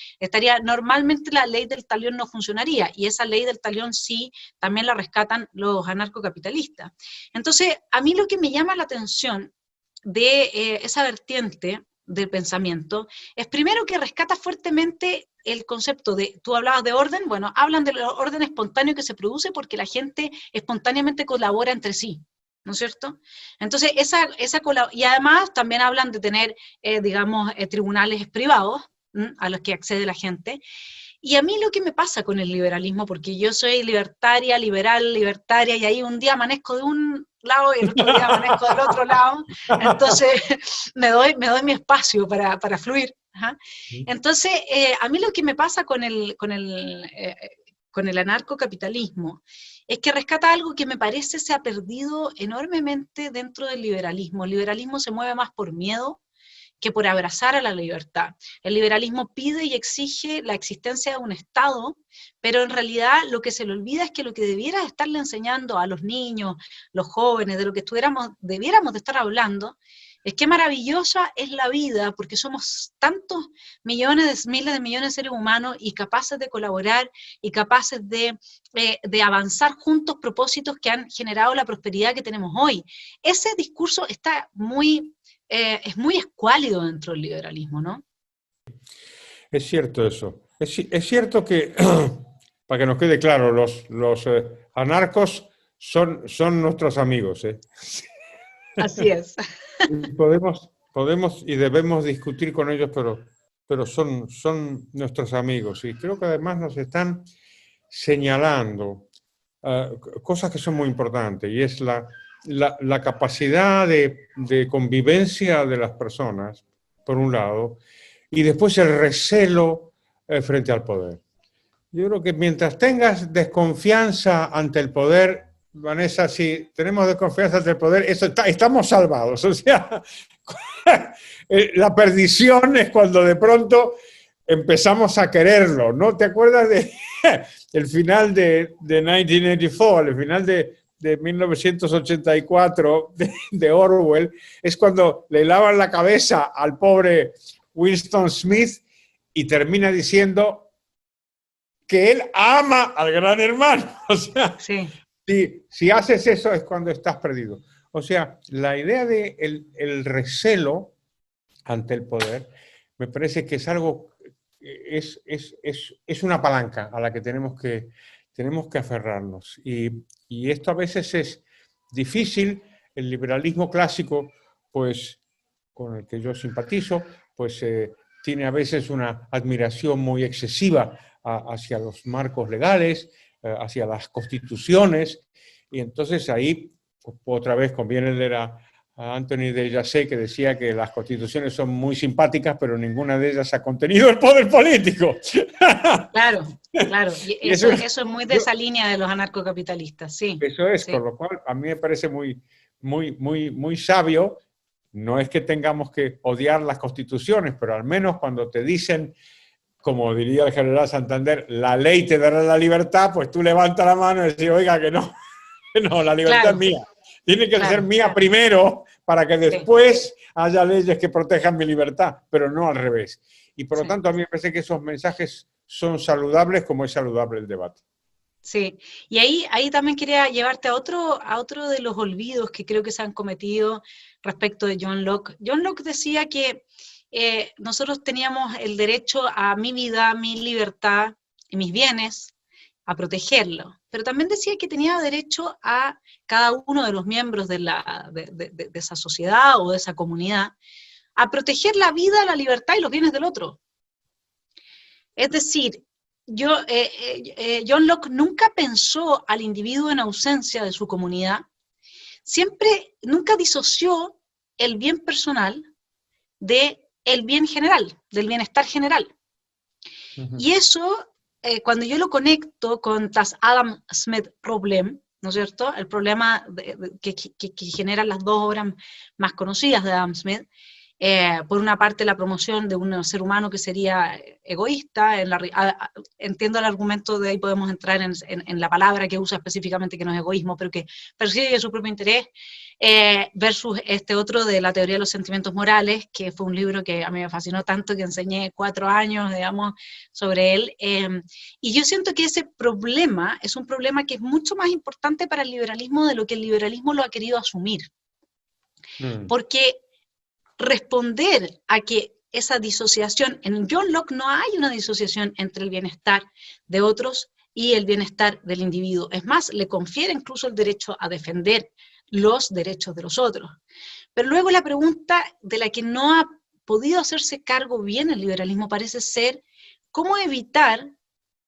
normalmente la ley del talión no funcionaría, y esa ley del talión sí también la rescatan los anarcocapitalistas. Entonces, a mí lo que me llama la atención de esa vertiente del pensamiento es primero que rescata fuertemente el concepto de, tú hablabas de orden, bueno, hablan del orden espontáneo que se produce porque la gente espontáneamente colabora entre sí, ¿no es cierto? Entonces, y además también hablan de tener, digamos, tribunales privados a los que accede la gente. Y a mí lo que me pasa con el liberalismo, porque yo soy libertaria, libertaria, y ahí un día amanezco de un lado y el otro día amanezco del otro lado, entonces me doy mi espacio para fluir. ¿Ah? Entonces, a mí lo que me pasa con el anarcocapitalismo es que rescata algo que me parece se ha perdido enormemente dentro del liberalismo. El liberalismo se mueve más por miedo que por abrazar a la libertad. El liberalismo pide y exige la existencia de un Estado, pero en realidad lo que se le olvida es que lo que debiera estarle enseñando a los niños, los jóvenes, de lo que debiéramos de estar hablando, es qué maravillosa es la vida, porque somos tantos miles de millones de seres humanos y capaces de colaborar y capaces de avanzar juntos propósitos que han generado la prosperidad que tenemos hoy. Ese discurso está es muy escuálido dentro del liberalismo, ¿no? Es cierto eso. Es cierto que, para que nos quede claro, los anarcos son nuestros amigos, ¿eh? Así es. Podemos y debemos discutir con ellos, pero son nuestros amigos. Y creo que además nos están señalando cosas que son muy importantes, y es la capacidad de convivencia de las personas, por un lado, y después el recelo frente al poder. Yo creo que mientras tengas desconfianza ante el poder, Vanessa, si tenemos desconfianza ante el poder, estamos salvados. O sea, la perdición es cuando de pronto empezamos a quererlo, ¿no? ¿Te acuerdas de el final de 1984, el final de 1984 de Orwell? Es cuando le lavan la cabeza al pobre Winston Smith y termina diciendo que él ama al gran hermano. O sea, sí. si haces eso es cuando estás perdido. O sea, la idea de el recelo ante el poder me parece que es algo, es una palanca a la que tenemos que aferrarnos. Y esto a veces es difícil. El liberalismo clásico, pues, con el que yo simpatizo, pues tiene a veces una admiración muy excesiva hacia los marcos legales, hacia las constituciones, y entonces ahí otra vez conviene leer a Anthony de Jacet, que decía que las constituciones son muy simpáticas, pero ninguna de ellas ha contenido el poder político. Claro, claro. Y eso es muy de esa línea de los anarcocapitalistas, sí. Eso es, sí. Con lo cual a mí me parece muy sabio. No es que tengamos que odiar las constituciones, pero al menos cuando te dicen, como diría el general Santander, la ley te dará la libertad, pues tú levantas la mano y decís, oiga, que no, la libertad es mía. Tiene que ser mía primero para que después haya leyes que protejan mi libertad, pero no al revés. Y por lo tanto, a mí me parece que esos mensajes son saludables como es saludable el debate. Sí, y ahí también quería llevarte a otro de los olvidos que creo que se han cometido respecto de John Locke. John Locke decía que nosotros teníamos el derecho a mi vida, mi libertad y mis bienes, a protegerlo, pero también decía que tenía derecho a cada uno de los miembros de esa sociedad o de esa comunidad a proteger la vida, la libertad y los bienes del otro. Es decir, John Locke nunca pensó al individuo en ausencia de su comunidad, nunca disoció el bien personal del bien general, del bienestar general. Uh-huh. Y eso, cuando yo lo conecto con das Adam Smith Problem, ¿no es cierto? El problema que generan las dos obras más conocidas de Adam Smith, por una parte la promoción de un ser humano que sería egoísta, entiendo el argumento, de ahí podemos entrar en la palabra que usa específicamente, que no es egoísmo, pero que persigue su propio interés, versus este otro de la teoría de los sentimientos morales, que fue un libro que a mí me fascinó tanto que enseñé 4 años, digamos, sobre él, y yo siento que ese problema es un problema que es mucho más importante para el liberalismo de lo que el liberalismo lo ha querido asumir, porque responder a que esa disociación, en John Locke no hay una disociación entre el bienestar de otros y el bienestar del individuo. Es más, le confiere incluso el derecho a defender los derechos de los otros. Pero luego la pregunta de la que no ha podido hacerse cargo bien el liberalismo parece ser cómo evitar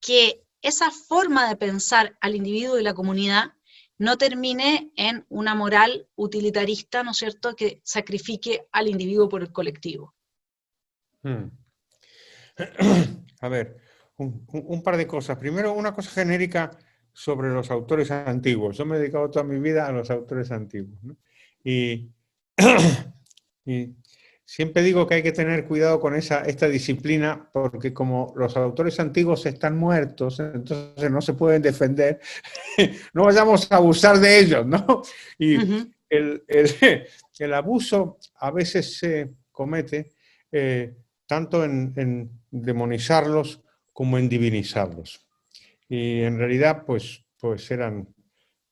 que esa forma de pensar al individuo y la comunidad no termine en una moral utilitarista, ¿no es cierto?, que sacrifique al individuo por el colectivo. A ver, un par de cosas. Primero, una cosa genérica sobre los autores antiguos. Yo me he dedicado toda mi vida a los autores antiguos, ¿no? Y siempre digo que hay que tener cuidado con esta disciplina, porque como los autores antiguos están muertos, entonces no se pueden defender, no vayamos a abusar de ellos, ¿no? Y el abuso a veces se comete tanto en demonizarlos como en divinizarlos. Y en realidad, pues eran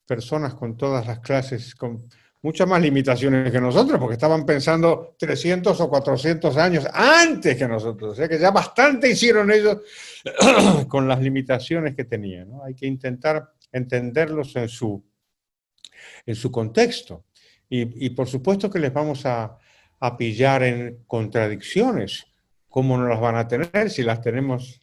personas con todas las clases, con muchas más limitaciones que nosotros, porque estaban pensando 300 o 400 años antes que nosotros. O sea que ya bastante hicieron ellos con las limitaciones que tenían, ¿no? Hay que intentar entenderlos en su contexto. Y por supuesto que les vamos a pillar en contradicciones, ¿cómo no las van a tener si las tenemos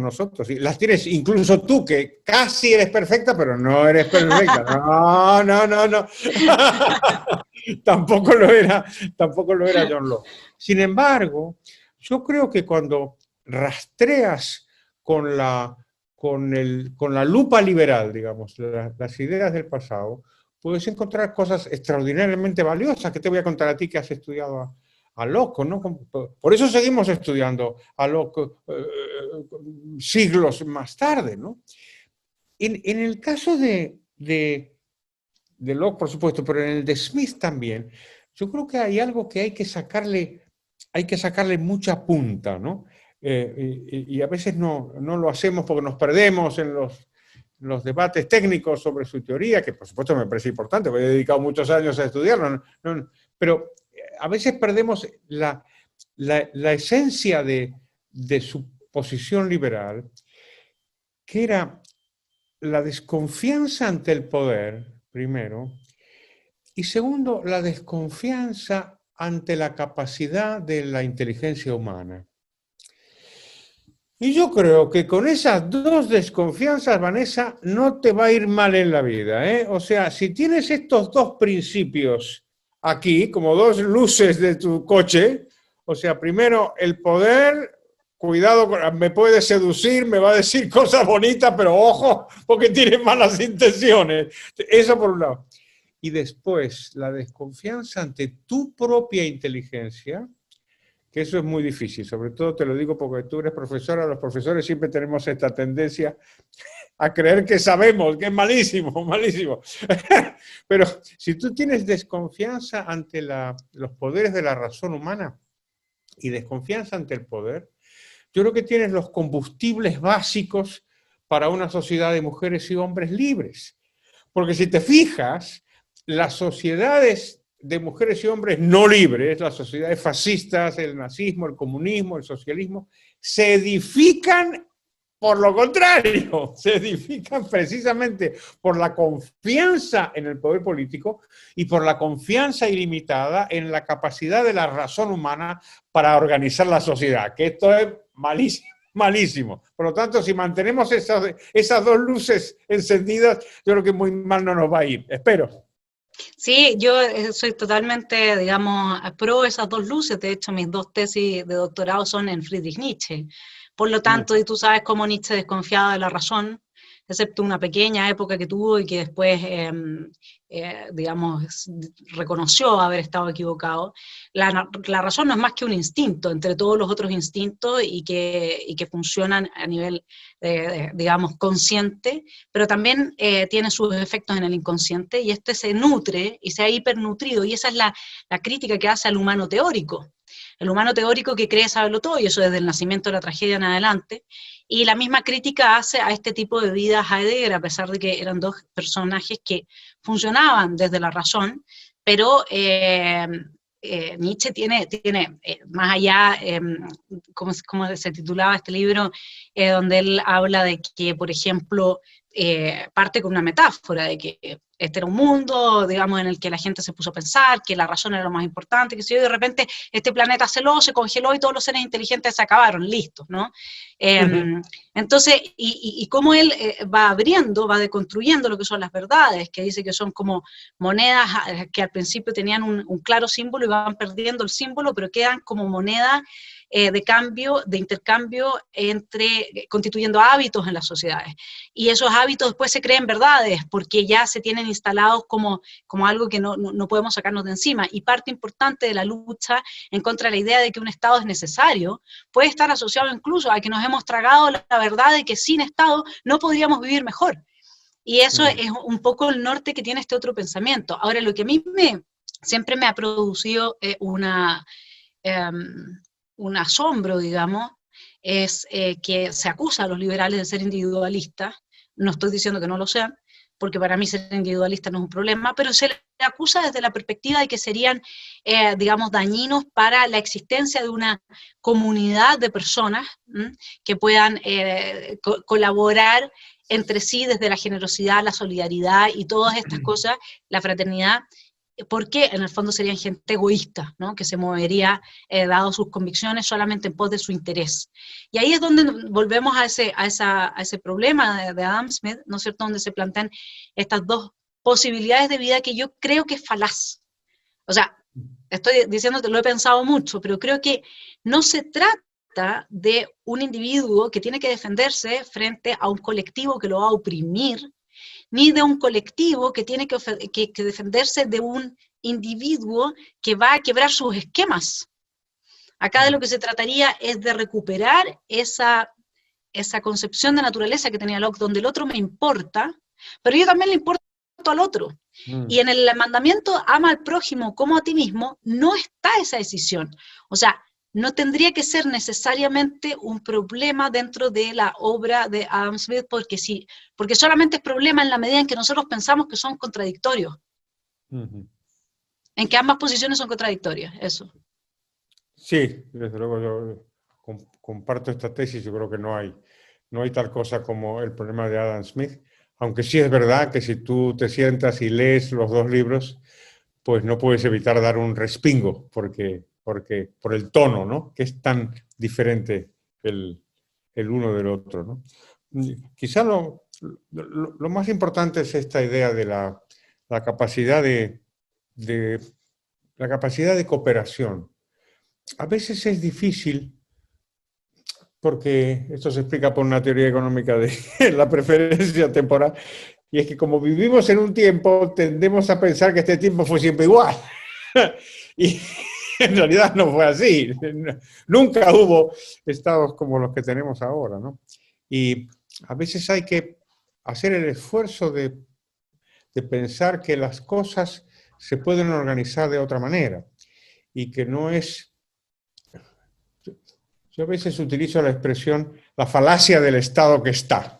nosotros? Y las tienes incluso tú, que casi eres perfecta, pero no eres perfecta. No, no, no, no. Tampoco lo era John Locke. Sin embargo, yo creo que cuando rastreas con la lupa liberal, digamos, las ideas del pasado, puedes encontrar cosas extraordinariamente valiosas. Que te voy a contar a ti que has estudiado a Locke, ¿no? Por eso seguimos estudiando a Locke siglos más tarde, ¿no? En el caso de Locke, por supuesto, pero en el de Smith también, yo creo que hay algo que hay que sacarle mucha punta, ¿no? Y a veces no lo hacemos porque nos perdemos en los debates técnicos sobre su teoría, que por supuesto me parece importante, porque he dedicado muchos años a estudiarlo, pero a veces perdemos la esencia de su posición liberal, que era la desconfianza ante el poder, primero, y segundo, la desconfianza ante la capacidad de la inteligencia humana. Y yo creo que con esas dos desconfianzas, Vanessa, no te va a ir mal en la vida, ¿eh? O sea, si tienes estos dos principios aquí, como dos luces de tu coche, o sea, primero el poder, cuidado, me puede seducir, me va a decir cosas bonitas, pero ojo, porque tiene malas intenciones. Eso por un lado. Y después, la desconfianza ante tu propia inteligencia, que eso es muy difícil, sobre todo te lo digo porque tú eres profesora, los profesores siempre tenemos esta tendencia a creer que sabemos, que es malísimo, malísimo. Pero si tú tienes desconfianza ante los poderes de la razón humana y desconfianza ante el poder, yo creo que tienes los combustibles básicos para una sociedad de mujeres y hombres libres. Porque si te fijas, las sociedades de mujeres y hombres no libres, las sociedades fascistas, el nazismo, el comunismo, el socialismo, se edifican por lo contrario, se edifican precisamente por la confianza en el poder político y por la confianza ilimitada en la capacidad de la razón humana para organizar la sociedad, que esto es malísimo. Malísimo. Por lo tanto, si mantenemos esas dos luces encendidas, yo creo que muy mal no nos va a ir. Espero. Sí, yo soy totalmente, digamos, pro esas dos luces. De hecho, mis dos tesis de doctorado son en Friedrich Nietzsche. Por lo tanto, y tú sabes cómo Nietzsche desconfiaba de la razón, excepto una pequeña época que tuvo y que después, digamos, reconoció haber estado equivocado. La razón no es más que un instinto entre todos los otros instintos y que funcionan a nivel, digamos, consciente, pero también tiene sus efectos en el inconsciente y este se nutre y se ha hipernutrido, y esa es la crítica que hace al humano teórico. El humano teórico que cree saberlo todo, y eso desde el nacimiento de la tragedia en adelante, y la misma crítica hace a este tipo de vida Heidegger, a pesar de que eran dos personajes que funcionaban desde la razón, pero Nietzsche tiene más allá, ¿cómo se titulaba este libro? Donde él habla de que, por ejemplo, parte con una metáfora de que este era un mundo, digamos, en el que la gente se puso a pensar que la razón era lo más importante, que si de repente este planeta se congeló y todos los seres inteligentes se acabaron, listos, ¿no? Entonces, y cómo él va abriendo, va deconstruyendo lo que son las verdades, que dice que son como monedas que al principio tenían un claro símbolo y van perdiendo el símbolo, pero quedan como monedas de cambio, de intercambio constituyendo hábitos en las sociedades. Y esos hábitos después se creen verdades, porque ya se tienen instalados como algo que no podemos sacarnos de encima. Y parte importante de la lucha en contra de la idea de que un Estado es necesario, puede estar asociado incluso a que nos hemos tragado la verdad de que sin Estado no podríamos vivir mejor. Y eso es un poco el norte que tiene este otro pensamiento. Ahora, lo que a mí siempre me ha producido un asombro, digamos, es que se acusa a los liberales de ser individualistas. No estoy diciendo que no lo sean, porque para mí ser individualista no es un problema, pero se le acusa desde la perspectiva de que serían, digamos, dañinos para la existencia de una comunidad de personas que puedan colaborar entre sí desde la generosidad, la solidaridad y todas estas cosas, la fraternidad, porque en el fondo serían gente egoísta, ¿no? Que se movería, dado sus convicciones, solamente en pos de su interés. Y ahí es donde volvemos a ese problema de Adam Smith, ¿no es cierto?, donde se plantean estas dos posibilidades de vida que yo creo que es falaz. O sea, estoy diciéndote, lo he pensado mucho, pero creo que no se trata de un individuo que tiene que defenderse frente a un colectivo que lo va a oprimir, ni de un colectivo que tiene que defenderse de un individuo que va a quebrar sus esquemas. Acá de lo que se trataría es de recuperar esa concepción de naturaleza que tenía Locke, donde el otro me importa, pero yo también le importo al otro. Y en el mandamiento ama al prójimo como a ti mismo, no está esa decisión. O sea, no tendría que ser necesariamente un problema dentro de la obra de Adam Smith, porque solamente es problema en la medida en que nosotros pensamos que son contradictorios. En que ambas posiciones son contradictorias, eso. Sí, desde luego yo comparto esta tesis. Yo creo que no hay tal cosa como el problema de Adam Smith, aunque sí es verdad que si tú te sientas y lees los dos libros, pues no puedes evitar dar un respingo, porque por el tono, ¿no?, que es tan diferente el uno del otro, ¿no? Quizá lo más importante es esta idea de la capacidad la capacidad de cooperación. A veces es difícil, porque esto se explica por una teoría económica de la preferencia temporal, y es que como vivimos en un tiempo, tendemos a pensar que este tiempo fue siempre igual. Y en realidad no fue así. Nunca hubo estados como los que tenemos ahora, ¿no? Y a veces hay que hacer el esfuerzo de pensar que las cosas se pueden organizar de otra manera y que no es... Yo a veces utilizo la expresión la falacia del Estado que está.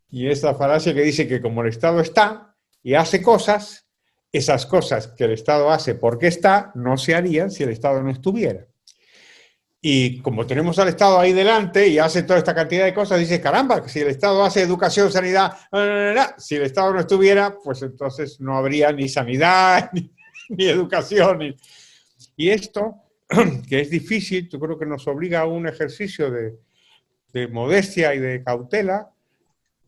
Y es la falacia que dice que como el Estado está y hace cosas, esas cosas que el Estado hace porque está, no se harían si el Estado no estuviera. Y como tenemos al Estado ahí delante y hace toda esta cantidad de cosas, dices, caramba, si el Estado hace educación, sanidad, si el Estado no estuviera, pues entonces no habría ni sanidad, ni educación. Y esto, que es difícil, yo creo que nos obliga a un ejercicio de modestia y de cautela,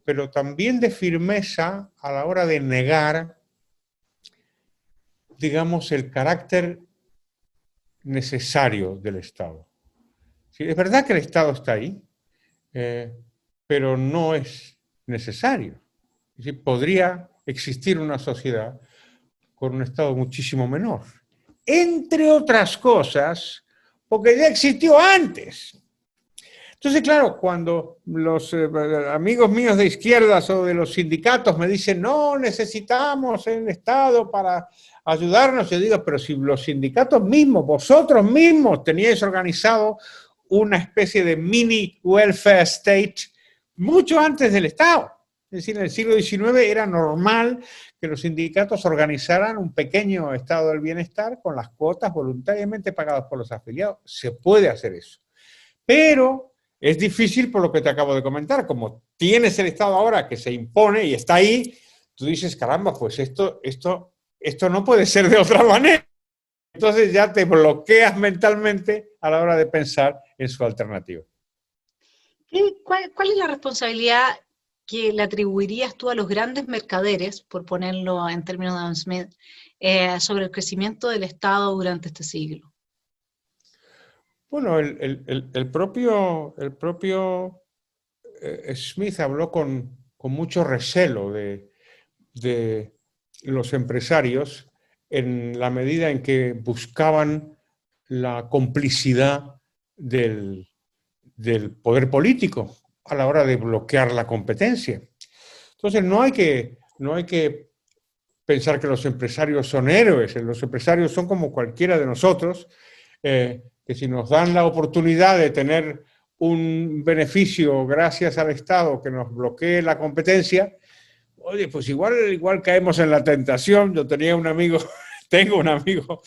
pero también de firmeza a la hora de negar, digamos, el carácter necesario del Estado. Sí, es verdad que el Estado está ahí, pero no es necesario. Es decir, podría existir una sociedad con un Estado muchísimo menor. Entre otras cosas, porque ya existió antes. Entonces, claro, cuando los amigos míos de izquierdas o de los sindicatos me dicen, no, necesitamos el Estado para ayudarnos, yo digo, pero si los sindicatos mismos, vosotros mismos teníais organizado una especie de mini welfare state mucho antes del Estado. Es decir, en el siglo XIX era normal que los sindicatos organizaran un pequeño estado del bienestar con las cuotas voluntariamente pagadas por los afiliados. Se puede hacer eso. Pero es difícil por lo que te acabo de comentar. Como tienes el Estado ahora que se impone y está ahí, tú dices, caramba, pues esto no puede ser de otra manera. Entonces ya te bloqueas mentalmente a la hora de pensar en su alternativa. ¿Cuál es la responsabilidad que le atribuirías tú a los grandes mercaderes, por ponerlo en términos de Adam Smith, sobre el crecimiento del Estado durante este siglo? Bueno, el propio Smith habló con mucho recelo de los empresarios en la medida en que buscaban la complicidad del poder político a la hora de bloquear la competencia. Entonces no hay que pensar que los empresarios son héroes. Los empresarios son como cualquiera de nosotros, que si nos dan la oportunidad de tener un beneficio gracias al Estado que nos bloquee la competencia, oye, pues igual caemos en la tentación. Yo tengo un amigo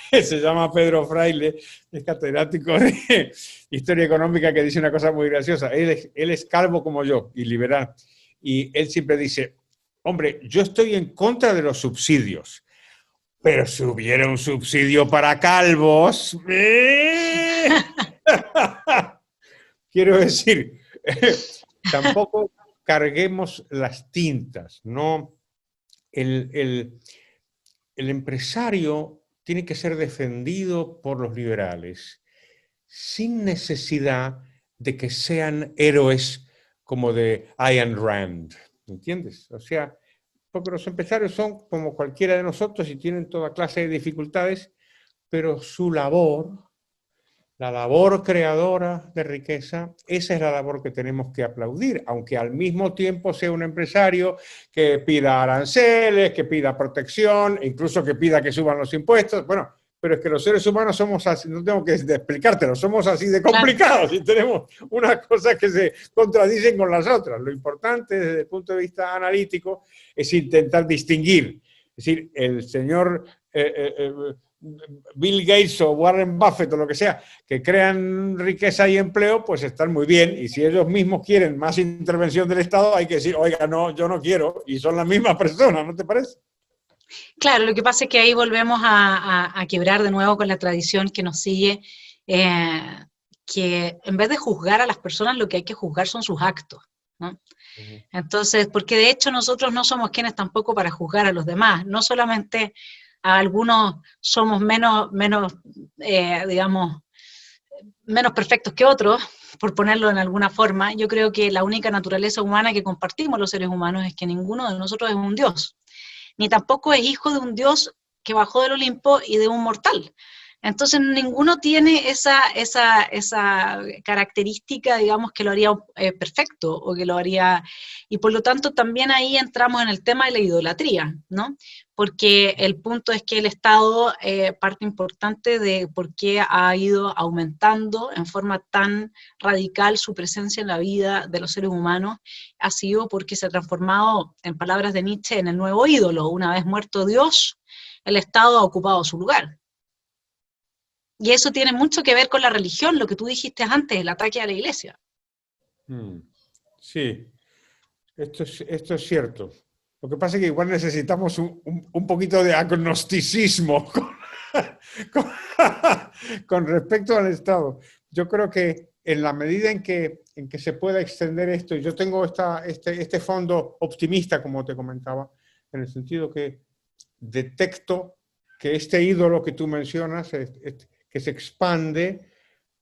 que se llama Pedro Fraile, es catedrático de Historia Económica, que dice una cosa muy graciosa. Él es calvo como yo y liberal. Y él siempre dice, hombre, yo estoy en contra de los subsidios. Pero si hubiera un subsidio para calvos, quiero decir, tampoco carguemos las tintas, ¿no? El empresario tiene que ser defendido por los liberales sin necesidad de que sean héroes como de Ayn Rand, ¿entiendes? O sea, porque los empresarios son como cualquiera de nosotros y tienen toda clase de dificultades, pero su labor, la labor creadora de riqueza, esa es la labor que tenemos que aplaudir, aunque al mismo tiempo sea un empresario que pida aranceles, que pida protección, incluso que pida que suban los impuestos. Bueno, pero es que los seres humanos somos así, no tengo que explicártelo, somos así de complicados y tenemos unas cosas que se contradicen con las otras. Lo importante desde el punto de vista analítico es intentar distinguir. Es decir, el señor Bill Gates o Warren Buffett o lo que sea, que crean riqueza y empleo, pues están muy bien. Y si ellos mismos quieren más intervención del Estado, hay que decir, oiga, no, yo no quiero. Y son las mismas personas, ¿no te parece? Claro, lo que pasa es que ahí volvemos a quebrar de nuevo con la tradición que nos sigue, que en vez de juzgar a las personas, lo que hay que juzgar son sus actos, ¿no? Entonces, porque de hecho nosotros no somos quienes tampoco para juzgar a los demás, no solamente a algunos somos digamos, menos perfectos que otros, por ponerlo en alguna forma. Yo creo que la única naturaleza humana que compartimos los seres humanos es que ninguno de nosotros es un dios, ni tampoco es hijo de un dios que bajó del Olimpo y de un mortal. Entonces ninguno tiene esa característica, digamos, que lo haría perfecto o que lo haría... Y por lo tanto también ahí entramos en el tema de la idolatría, ¿no? Porque el punto es que el Estado, parte importante de por qué ha ido aumentando en forma tan radical su presencia en la vida de los seres humanos, ha sido porque se ha transformado, en palabras de Nietzsche, en el nuevo ídolo. Una vez muerto Dios, el Estado ha ocupado su lugar. Y eso tiene mucho que ver con la religión, lo que tú dijiste antes, el ataque a la iglesia. Sí, esto es cierto. Lo que pasa es que igual necesitamos un poquito de agnosticismo con, con respecto al Estado. Yo creo que en la medida en que se pueda extender esto, y yo tengo este fondo optimista, como te comentaba, en el sentido que detecto que este ídolo que tú mencionas, que se expande,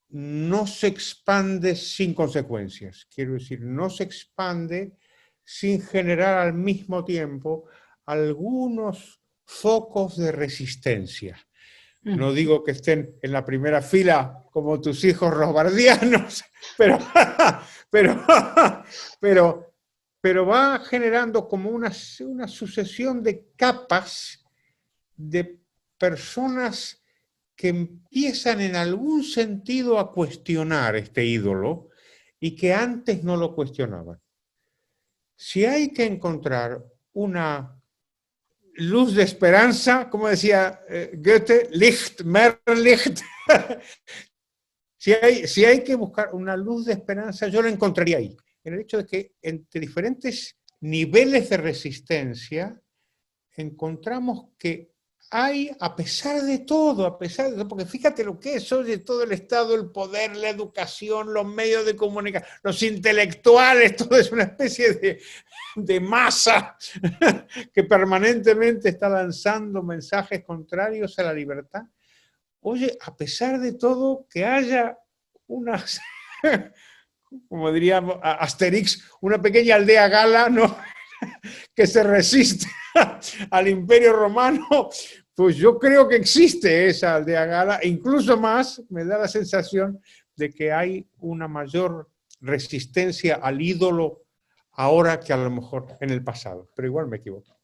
no se expande sin consecuencias. Quiero decir, no se expande sin generar al mismo tiempo algunos focos de resistencia. No digo que estén en la primera fila como tus hijos robardianos, pero va generando como una sucesión de capas de personas que empiezan en algún sentido a cuestionar este ídolo y que antes no lo cuestionaban. Si hay que encontrar una luz de esperanza, como decía Goethe, Licht, mehr Licht, si hay que buscar una luz de esperanza, yo la encontraría ahí, en el hecho de que entre diferentes niveles de resistencia encontramos que hay, a pesar de todo, porque fíjate lo que es, oye, todo el Estado, el poder, la educación, los medios de comunicación, los intelectuales, todo es una especie de masa que permanentemente está lanzando mensajes contrarios a la libertad. Oye, a pesar de todo, que haya unas, como diría Asterix, una pequeña aldea gala, ¿no? que se resiste al Imperio Romano, pues yo creo que existe esa aldea gala, e incluso más, me da la sensación de que hay una mayor resistencia al ídolo ahora que a lo mejor en el pasado, pero igual me equivoco.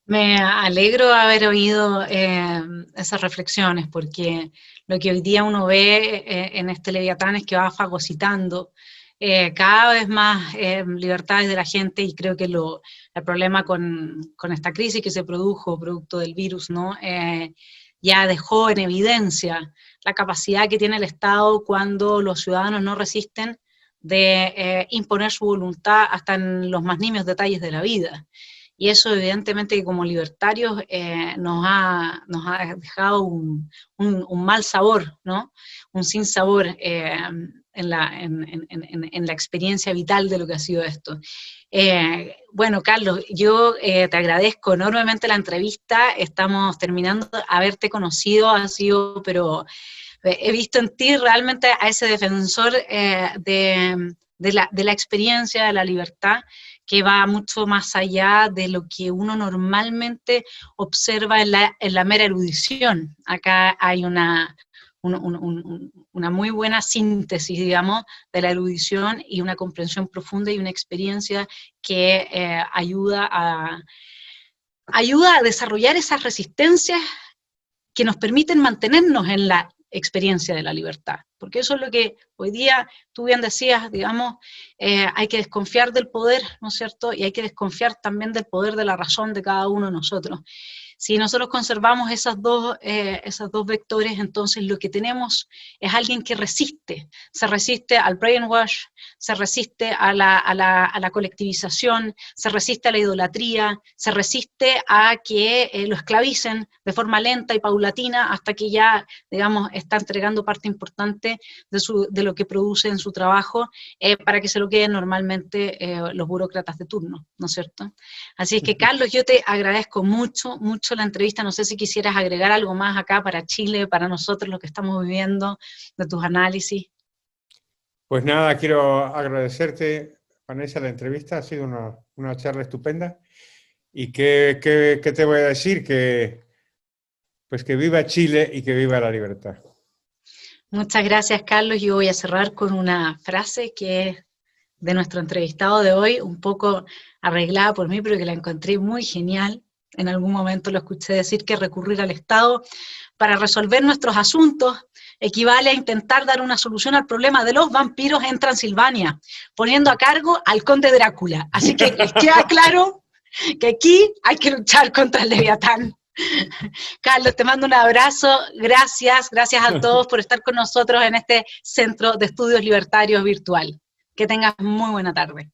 Me alegro haber oído esas reflexiones, porque lo que hoy día uno ve en este Leviatán es que va fagocitando cada vez más libertades de la gente, y creo que el problema con esta crisis que se produjo producto del virus, ¿no? Ya dejó en evidencia la capacidad que tiene el Estado cuando los ciudadanos no resisten de imponer su voluntad hasta en los más nimios detalles de la vida. y eso evidentemente que como libertarios nos ha dejado un mal sabor, ¿no? Un sinsabor en la experiencia vital de lo que ha sido esto. Bueno, Carlos, yo te agradezco enormemente la entrevista, estamos terminando de haberte conocido, ha sido, pero he visto en ti realmente a ese defensor de la experiencia, de la libertad, que va mucho más allá de lo que uno normalmente observa en la mera erudición. Acá hay una muy buena síntesis, digamos, de la erudición y una comprensión profunda y una experiencia que ayuda a desarrollar esas resistencias que nos permiten mantenernos en la experiencia de la libertad. Porque eso es lo que hoy día, tú bien decías, digamos, hay que desconfiar del poder, ¿no es cierto? Y hay que desconfiar también del poder de la razón de cada uno de nosotros. Si nosotros conservamos esos dos vectores, entonces lo que tenemos es alguien que se resiste al brainwash, se resiste a la colectivización, se resiste a la idolatría, se resiste a que lo esclavicen de forma lenta y paulatina hasta que ya, digamos, está entregando parte importante de lo que produce en su trabajo para que se lo queden normalmente los burócratas de turno, ¿no es cierto? Así es que, Carlos, yo te agradezco mucho la entrevista, no sé si quisieras agregar algo más acá para Chile, para nosotros, lo que estamos viviendo, de tus análisis. Pues nada, quiero agradecerte, Vanessa, la entrevista, ha sido una charla estupenda. ¿Y qué te voy a decir? Pues que viva Chile y que viva la libertad. Muchas gracias, Carlos. Yo voy a cerrar con una frase que es de nuestro entrevistado de hoy, un poco arreglada por mí, pero que la encontré muy genial. En algún momento lo escuché decir que recurrir al Estado para resolver nuestros asuntos equivale a intentar dar una solución al problema de los vampiros en Transilvania, poniendo a cargo al conde Drácula. Así que queda claro que aquí hay que luchar contra el Leviatán. Carlos, te mando un abrazo, gracias a todos por estar con nosotros en este Centro de Estudios Libertarios virtual. Que tengas muy buena tarde.